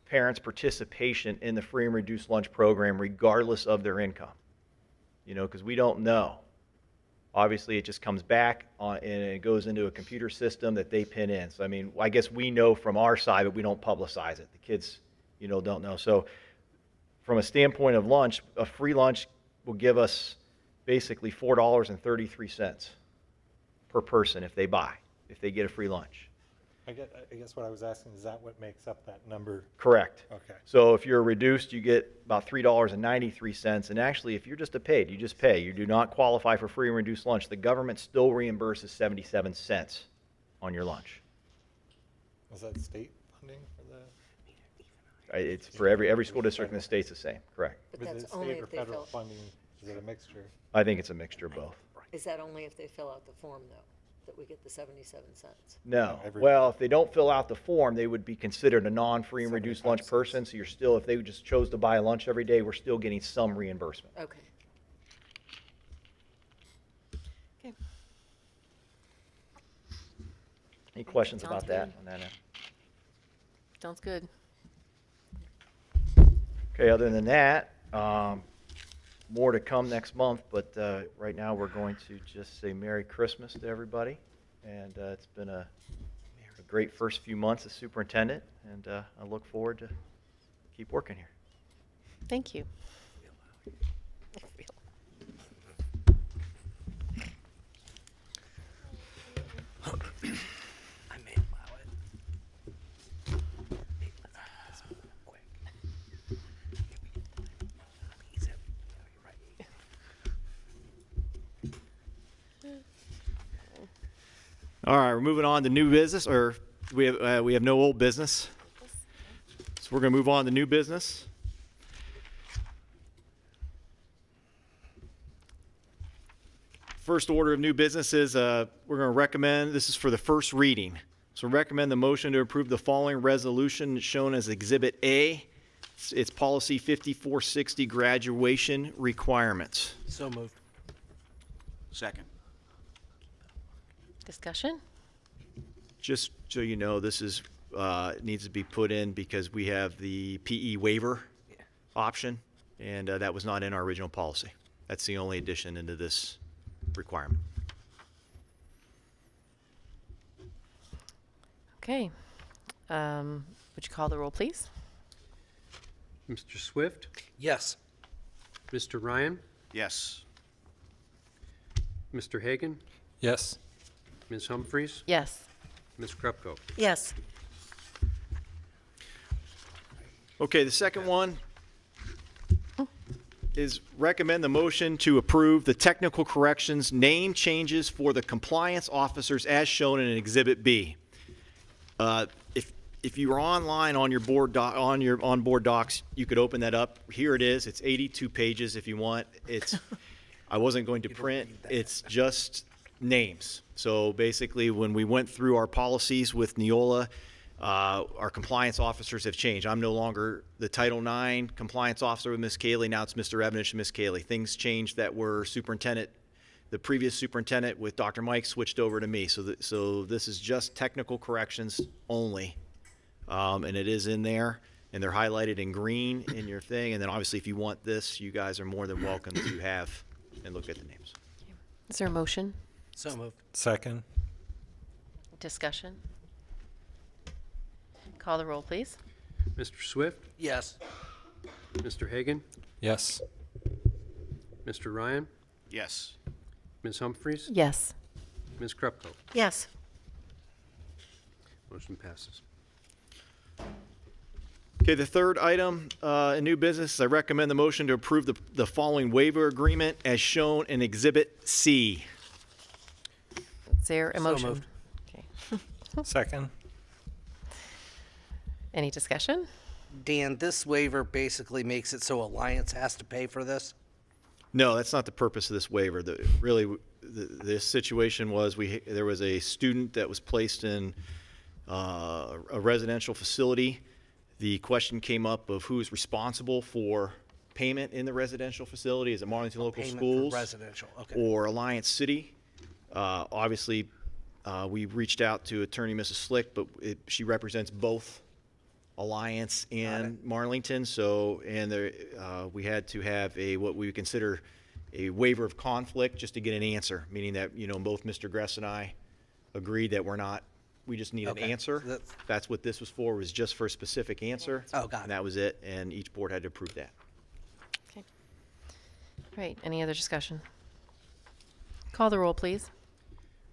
parents' participation in the free and reduced lunch program, regardless of their income. Because we don't know. Obviously, it just comes back and it goes into a computer system that they pin in. So, I guess we know from our side, but we don't publicize it. The kids, don't know. So, from a standpoint of lunch, a free lunch will give us basically $4.33 per person if they get a free lunch. I guess what I was asking, is that what makes up that number? Correct. Okay. So if you're reduced, you get about $3.93. And actually, if you're just a paid, you just pay. You do not qualify for free and reduced lunch. The government still reimburses 77 cents on your lunch. Is that state funding for the? It's for every school district in the state's the same, correct? But Is that's it only state or if they federal fill, funding? Is it a mixture? I think it's a mixture of both. is that only if they fill out the form, though, that we get the 77 cents? No. Every- Well, if they don't fill out the form, they would be considered a non-free and reduced lunch 75 person. So you're still, if they just chose to buy lunch every day, we're still getting some reimbursement. Okay. Any questions Sounds about that good. on that end? Sounds good. Okay, other than that, more to come next month, but right now we're going to just say Merry Christmas to everybody. And it's been a great first few months as superintendent, and I look forward to keep working here. Thank you. I may allow it. All right, we're moving on to new business, or we have no old business. So we're going to move on to new business. First order of new business is we're going to recommend, this is for the first reading. So recommend the motion to approve the following resolution shown as Exhibit A. It's policy 5460, graduation requirements. So moved. Second. Discussion? Just so you know, this is, needs to be put in because we have the PE waiver option, and that was not in our original policy. That's the only addition into this requirement. Okay. Would you call the roll, please? Mr. Swift, Yes. Mr. Ryan, Yes. Mr. Hagan, Yes. Ms. Humphries, Yes. Ms. Krupko. Yes. Okay, the second one is recommend the motion to approve the technical corrections name changes for the compliance officers as shown in Exhibit B. If you are online on your board on board docs, you could open that up. Here it is. It's 82 pages if you want. It's I wasn't going to print. It's just names. So basically, when we went through our policies with Neola, our compliance officers have changed. I'm no longer the Title IX compliance officer with Ms. Cayley. Now it's Mr. Evanish and Ms. Cayley. Things changed that were superintendent. The previous superintendent with Dr. Mike switched over to me. So this is just technical corrections only. And it is in there, and they're highlighted in green in your thing. And then obviously, if you want this, you guys are more than welcome to have and look at the names. Is there a motion? So moved. Second. Discussion? Call the roll, please. Mr. Swift, Yes. Mr. Hagan, Yes. Mr. Ryan, Yes. Ms. Humphries, Yes. Ms. Krupko. Yes. Motion passes. Okay, the third item in new business, I recommend the motion to approve the following waiver agreement as shown in Exhibit C. Is there a So motion? moved. Okay. Second. Any discussion? Dan, this waiver basically makes it so Alliance has to pay for this? No, that's not the purpose of this waiver. This situation was there was a student that was placed in a residential facility. The question came up of who's responsible for payment in the residential facility. Is it Marlington Local Payment for Schools? residential, okay. Or Alliance City? Obviously, we reached out to Attorney Mrs. Slick, but she represents both Alliance and Marlington. So, we had to have what we would consider a waiver of conflict just to get an answer, meaning that, both Mr. Gress and I agreed that we just need an Okay. answer. So That's what this was for, was just for a specific answer. Oh, got it. And that was it, and each board had to approve that. Okay. Right. Any other discussion? Call the roll, please.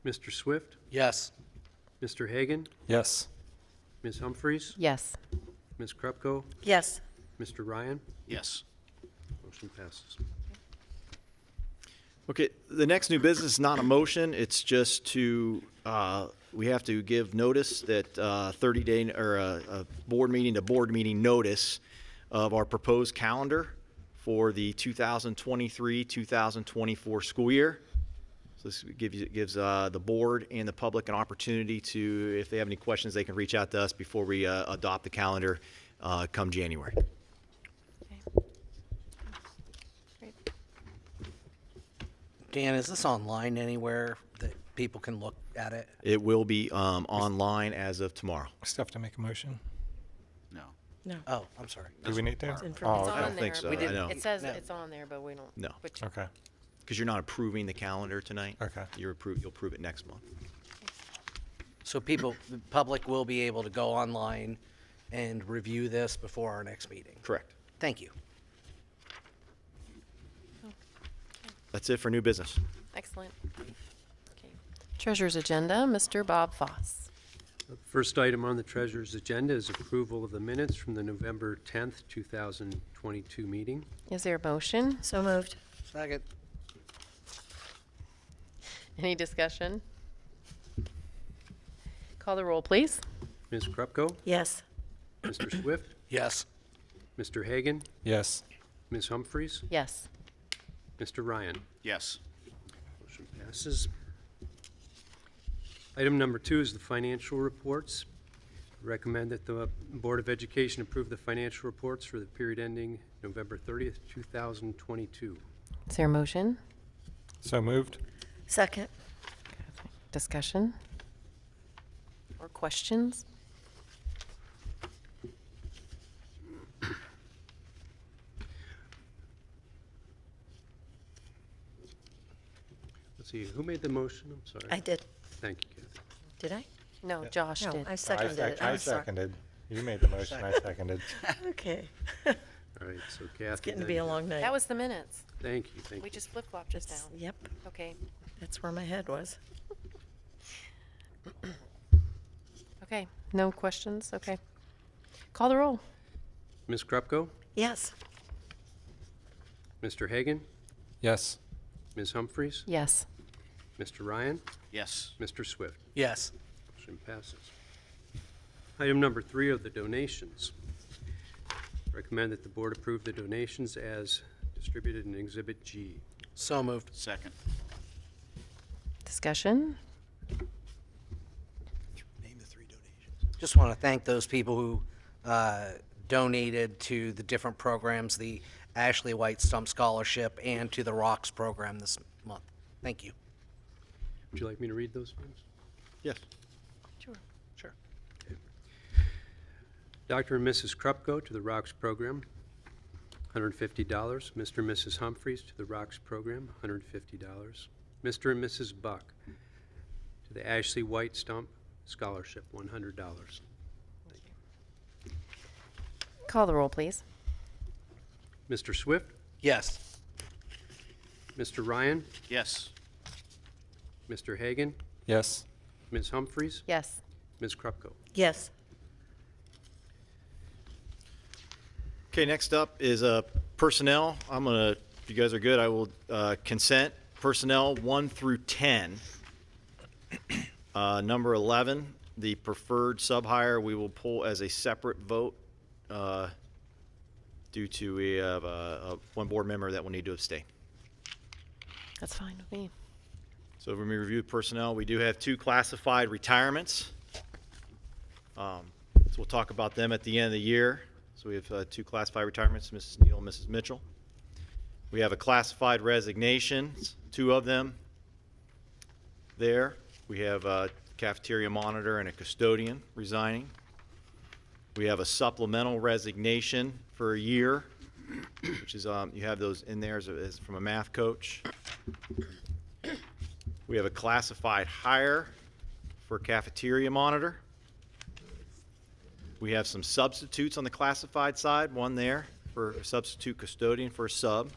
Mr. Swift, Yes. Mr. Hagan, Yes. Ms. Humphries, Yes. Ms. Krupko, Yes. Mr. Ryan. Yes. Motion passes. Okay, the next new business is not a motion, it's just to, we have to give notice that 30-day, or a board meeting to board meeting notice of our proposed calendar for the 2023-2024 school year. So this gives the board and the public an opportunity to, if they have any questions, they can reach out to us before we adopt the calendar come January. Dan, is this online anywhere that people can look at it? It will be online as of tomorrow. Still have to make a motion. No. No. Oh, I'm sorry. Do we need to? It's Oh, I okay. don't think so, I know. It says No. it's on there, but we don't. No. Which, Okay. Because you're not approving the calendar tonight. Okay. You'll approve it next month. So people, the public will be able to go online and review this before our next meeting. Correct. Thank you. That's it for new business. excellent. Okay. Treasurer's agenda, Mr. Bob Foss. The first item on the treasurer's agenda is approval of the minutes from the November 10th, 2022 meeting. Is there a motion? So moved. Second. Any discussion? Call the roll, please. Ms. Krupko, Yes. Mr. Swift, Yes. Mr. Hagan, Yes. Ms. Humphries, Yes. Mr. Ryan. Yes. Motion passes. Item number 2 is the financial reports. Recommend that the Board of Education approve the financial reports for the period ending November 30th, 2022. Is there a motion? So moved. Second. Discussion? Or questions? Let's see, who made the motion? I'm sorry. I did. Thank you, Kathy. Did I? No, Josh No, did. I seconded it. I I'm sorry. seconded. You made the motion, I seconded. Okay. All right, so Kathy. It's getting to then- be a long night. That was the minutes. Thank you, thank We you. just flip-flopped just now. Yep, Okay. that's where my head was. Okay. No questions? Okay. Call the roll. Ms. Krupko, Yes. Mr. Hagan, Yes. Ms. Humphries, Yes. Mr. Ryan, Yes. Mr. Swift. Yes. Motion passes. Item number 3 of the donations. Recommend that the board approve the donations as distributed in Exhibit G. So moved. Second. Discussion? Name the 3 donations. Just want to thank those people who donated to the different programs, the Ashley White Stump Scholarship and to the Rocks program this month. Thank you. Would you like me to read those names? Yes. Sure. Sure. Dr. and Mrs. Krupko to the Rocks program, $150. Mr. and Mrs. Humphries to the Rocks program, $150. Mr. and Mrs. Buck to the Ashley White Stump Scholarship, $100. Call the roll, please. Mr. Swift, Yes. Mr. Ryan, Yes. Mr. Hagan, Yes. Ms. Humphries, Yes. Ms. Krupko. Yes. Okay, next up is personnel. I'm gonna, if you guys are good, I will consent personnel 1 through 10. Number 11, the preferred sub-hire, we will pull as a separate vote due to we have one board member that will need to abstain. That's fine with me. So when we review personnel, we do have 2 classified retirements. So we'll talk about them at the end of the year. So we have 2 classified retirements, Mrs. Neal and Mrs. Mitchell. We have a classified resignations, 2 of them there. We have a cafeteria monitor and a custodian resigning. We have a supplemental resignation for a year, which is, you have those in there as from a math coach. We have a classified hire for cafeteria monitor. We have some substitutes on the classified side, one there for a substitute custodian for a sub.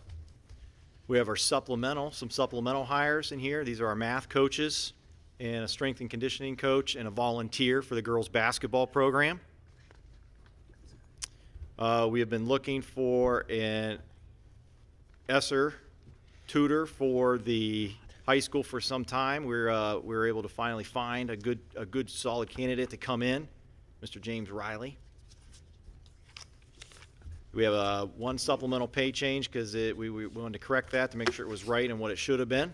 We have our some supplemental hires in here. These are our math coaches and a strength and conditioning coach, and a volunteer for the girls' basketball program. We have been looking for an ESSER tutor for the high school for some time. We were able to finally find a good solid candidate to come in, Mr. James Riley. We have one supplemental pay change because we wanted to correct that to make sure it was right and what it should have been.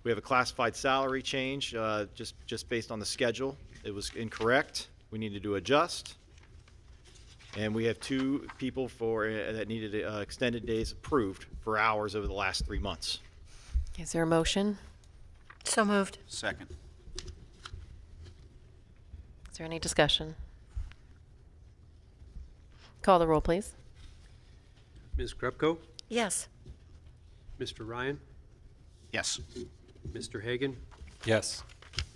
We have a classified salary change just based on the schedule. It was incorrect. We needed to adjust. And we have 2 people that needed extended days approved for hours over the last 3 months. Is there a motion? So moved. Second. Is there any discussion? Call the roll, please. Ms. Krupko? Yes. Mr. Ryan? Yes. Mr. Hagan? Yes.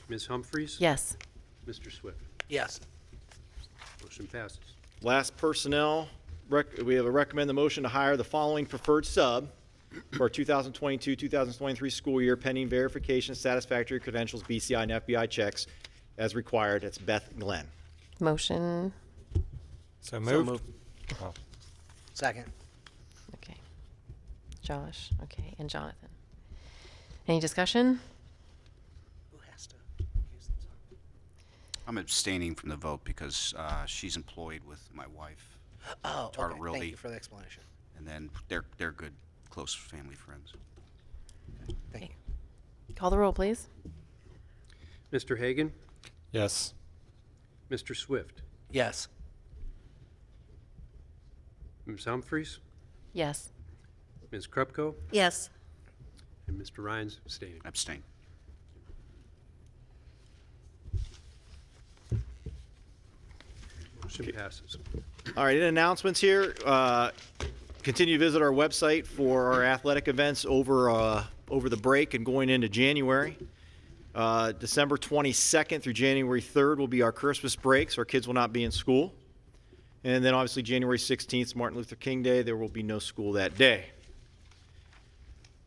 Ms. Humphries? Yes. Mr. Swift? Yes. Motion passes. Last personnel, we have a recommend the motion to hire the following preferred sub for our 2022-2023 school year pending verification of satisfactory credentials, BCI and FBI checks as required. That's Beth Glenn. Motion. So moved. moved. Oh. Second. Okay. Josh. Okay. And Jonathan. Any discussion? Who has to use this? I'm abstaining from the vote because she's employed with my wife, Oh, Tartar okay. Realty. Thank you for the explanation. and then they're good, close family friends. Thank you. Call the roll, please. Mr. Hagan? Yes. Mr. Swift? Yes. Ms. Humphries? Yes. Ms. Krupko? Yes. And Mr. Ryan's abstaining. Abstain. Motion passes. All right, in announcements here, continue to visit our website for our athletic events over the break and going into January. December 22nd through January 3rd will be our Christmas break, so our kids will not be in school. And then obviously January 16th, Martin Luther King Day, there will be no school that day.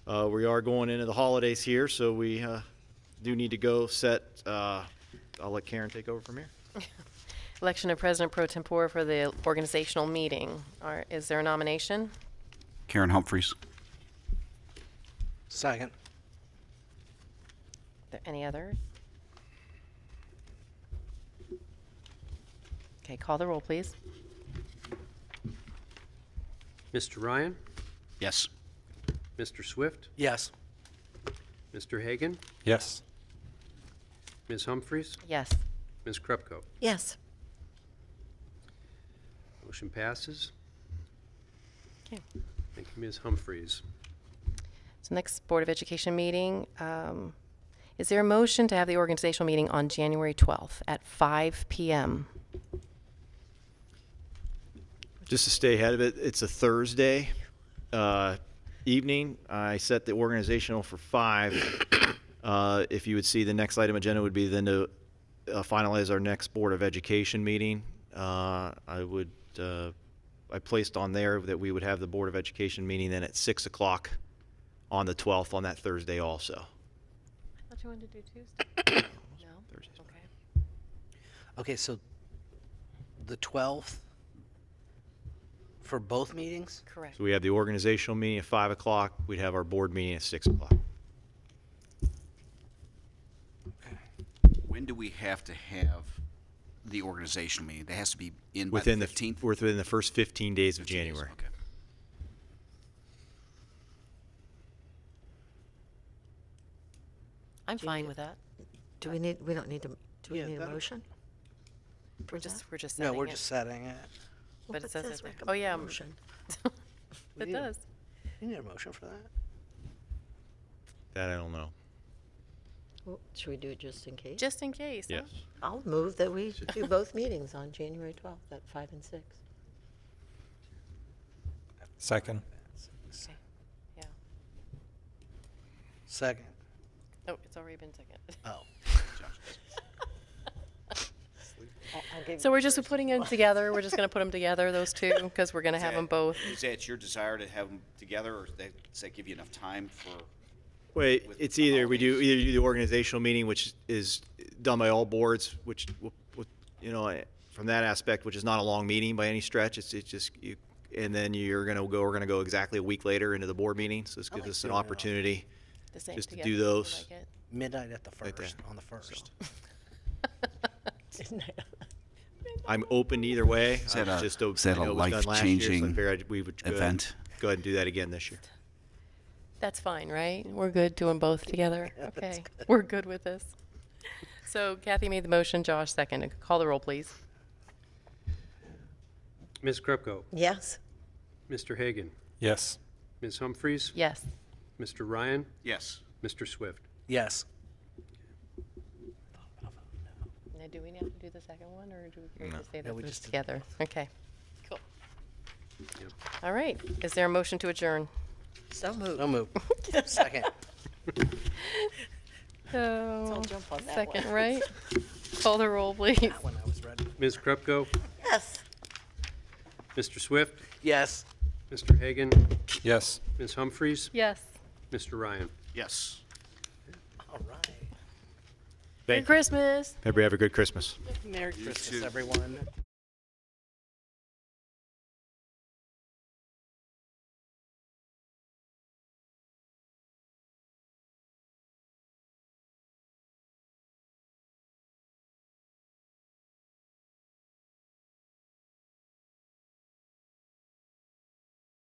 We are going into the holidays here, so we do need to go set, I'll let Karen take over from here. Election of President Pro Tempore for the organizational meeting. Is there a nomination? Karen Humphries. Second. There any others? Okay, call the roll, please. Mr. Ryan? Yes. Mr. Swift? Yes. Mr. Hagan? Yes. Ms. Humphries? Yes. Ms. Krupko? Yes. Motion passes. Okay. Thank you, Ms. Humphries. So next Board of Education meeting, is there a motion to have the organizational meeting on January 12th at 5 p.m.? Just to stay ahead of it, it's a Thursday evening. I set the organizational for 5. If you would see, the next item agenda would be then to finalize our next Board of Education meeting. I placed on there that we would have the Board of Education meeting then at 6 o'clock on the 12th on that Thursday also. I thought you wanted to do Tuesday. No? Thursday's Okay. Okay, so the 12th for both meetings? Correct. So we have the organizational meeting at 5 o'clock. We'd have our board meeting at 6 o'clock. When do we have to have the organizational meeting? That has to be in by Within the 15th? within the first 15 days of 15 days, January. Okay. I'm fine with that. We don't need to, do we Yeah, need a that'll- motion? We're just No, setting we're it. just setting it. But it says it there. recommend Oh, yeah. motion. It need- does. You need a motion for that? That I don't know. Well, should we do it just in case? Just in case. huh? Yes. I'll move that we do both meetings on January 12th at 5 and 6. Second. Okay. Yeah. Second. Oh, it's already been seconded. Oh. So we're just putting them together. We're just going to put them together, those two, because we're going to have them both. Is that your desire to have them together, or does that give you enough time for Wait, it's either we do the organizational meeting, which is done by all boards, which you know, from that aspect, which is not a long meeting by any stretch. It's just you, and then we're gonna go exactly a week later into the board meeting. So this gives us an opportunity just to do those. Midnight at the Right there. first, on the first. I'm open either way. Is that I a- just is that I know a it was done last year, so I life-changing figured we would event? go ahead and do that again this year. That's fine, right? We're good doing both together? Okay, we're good with this. So Kathy made the motion, Josh seconded. Call the roll, please. Ms. Krupko, Yes. Mr. Hagan, Yes. Ms. Humphries, Yes. Mr. Ryan, Yes. Mr. Swift. Yes. Now, do we have to do the second one, or do we just say No, that we it's just did together? Okay, cool. Yep. All right, is there a motion to adjourn? So moved. No move. Second. Oh, jump on that second, one. right? Call the roll, please. That one I was ready. Ms. Krupko, Yes. Mr. Swift, Yes. Mr. Hagan, Yes. Ms. Humphries, Yes. Mr. Ryan. Yes. All right. Merry Christmas. Everybody have a good Christmas. Merry Christmas, everyone.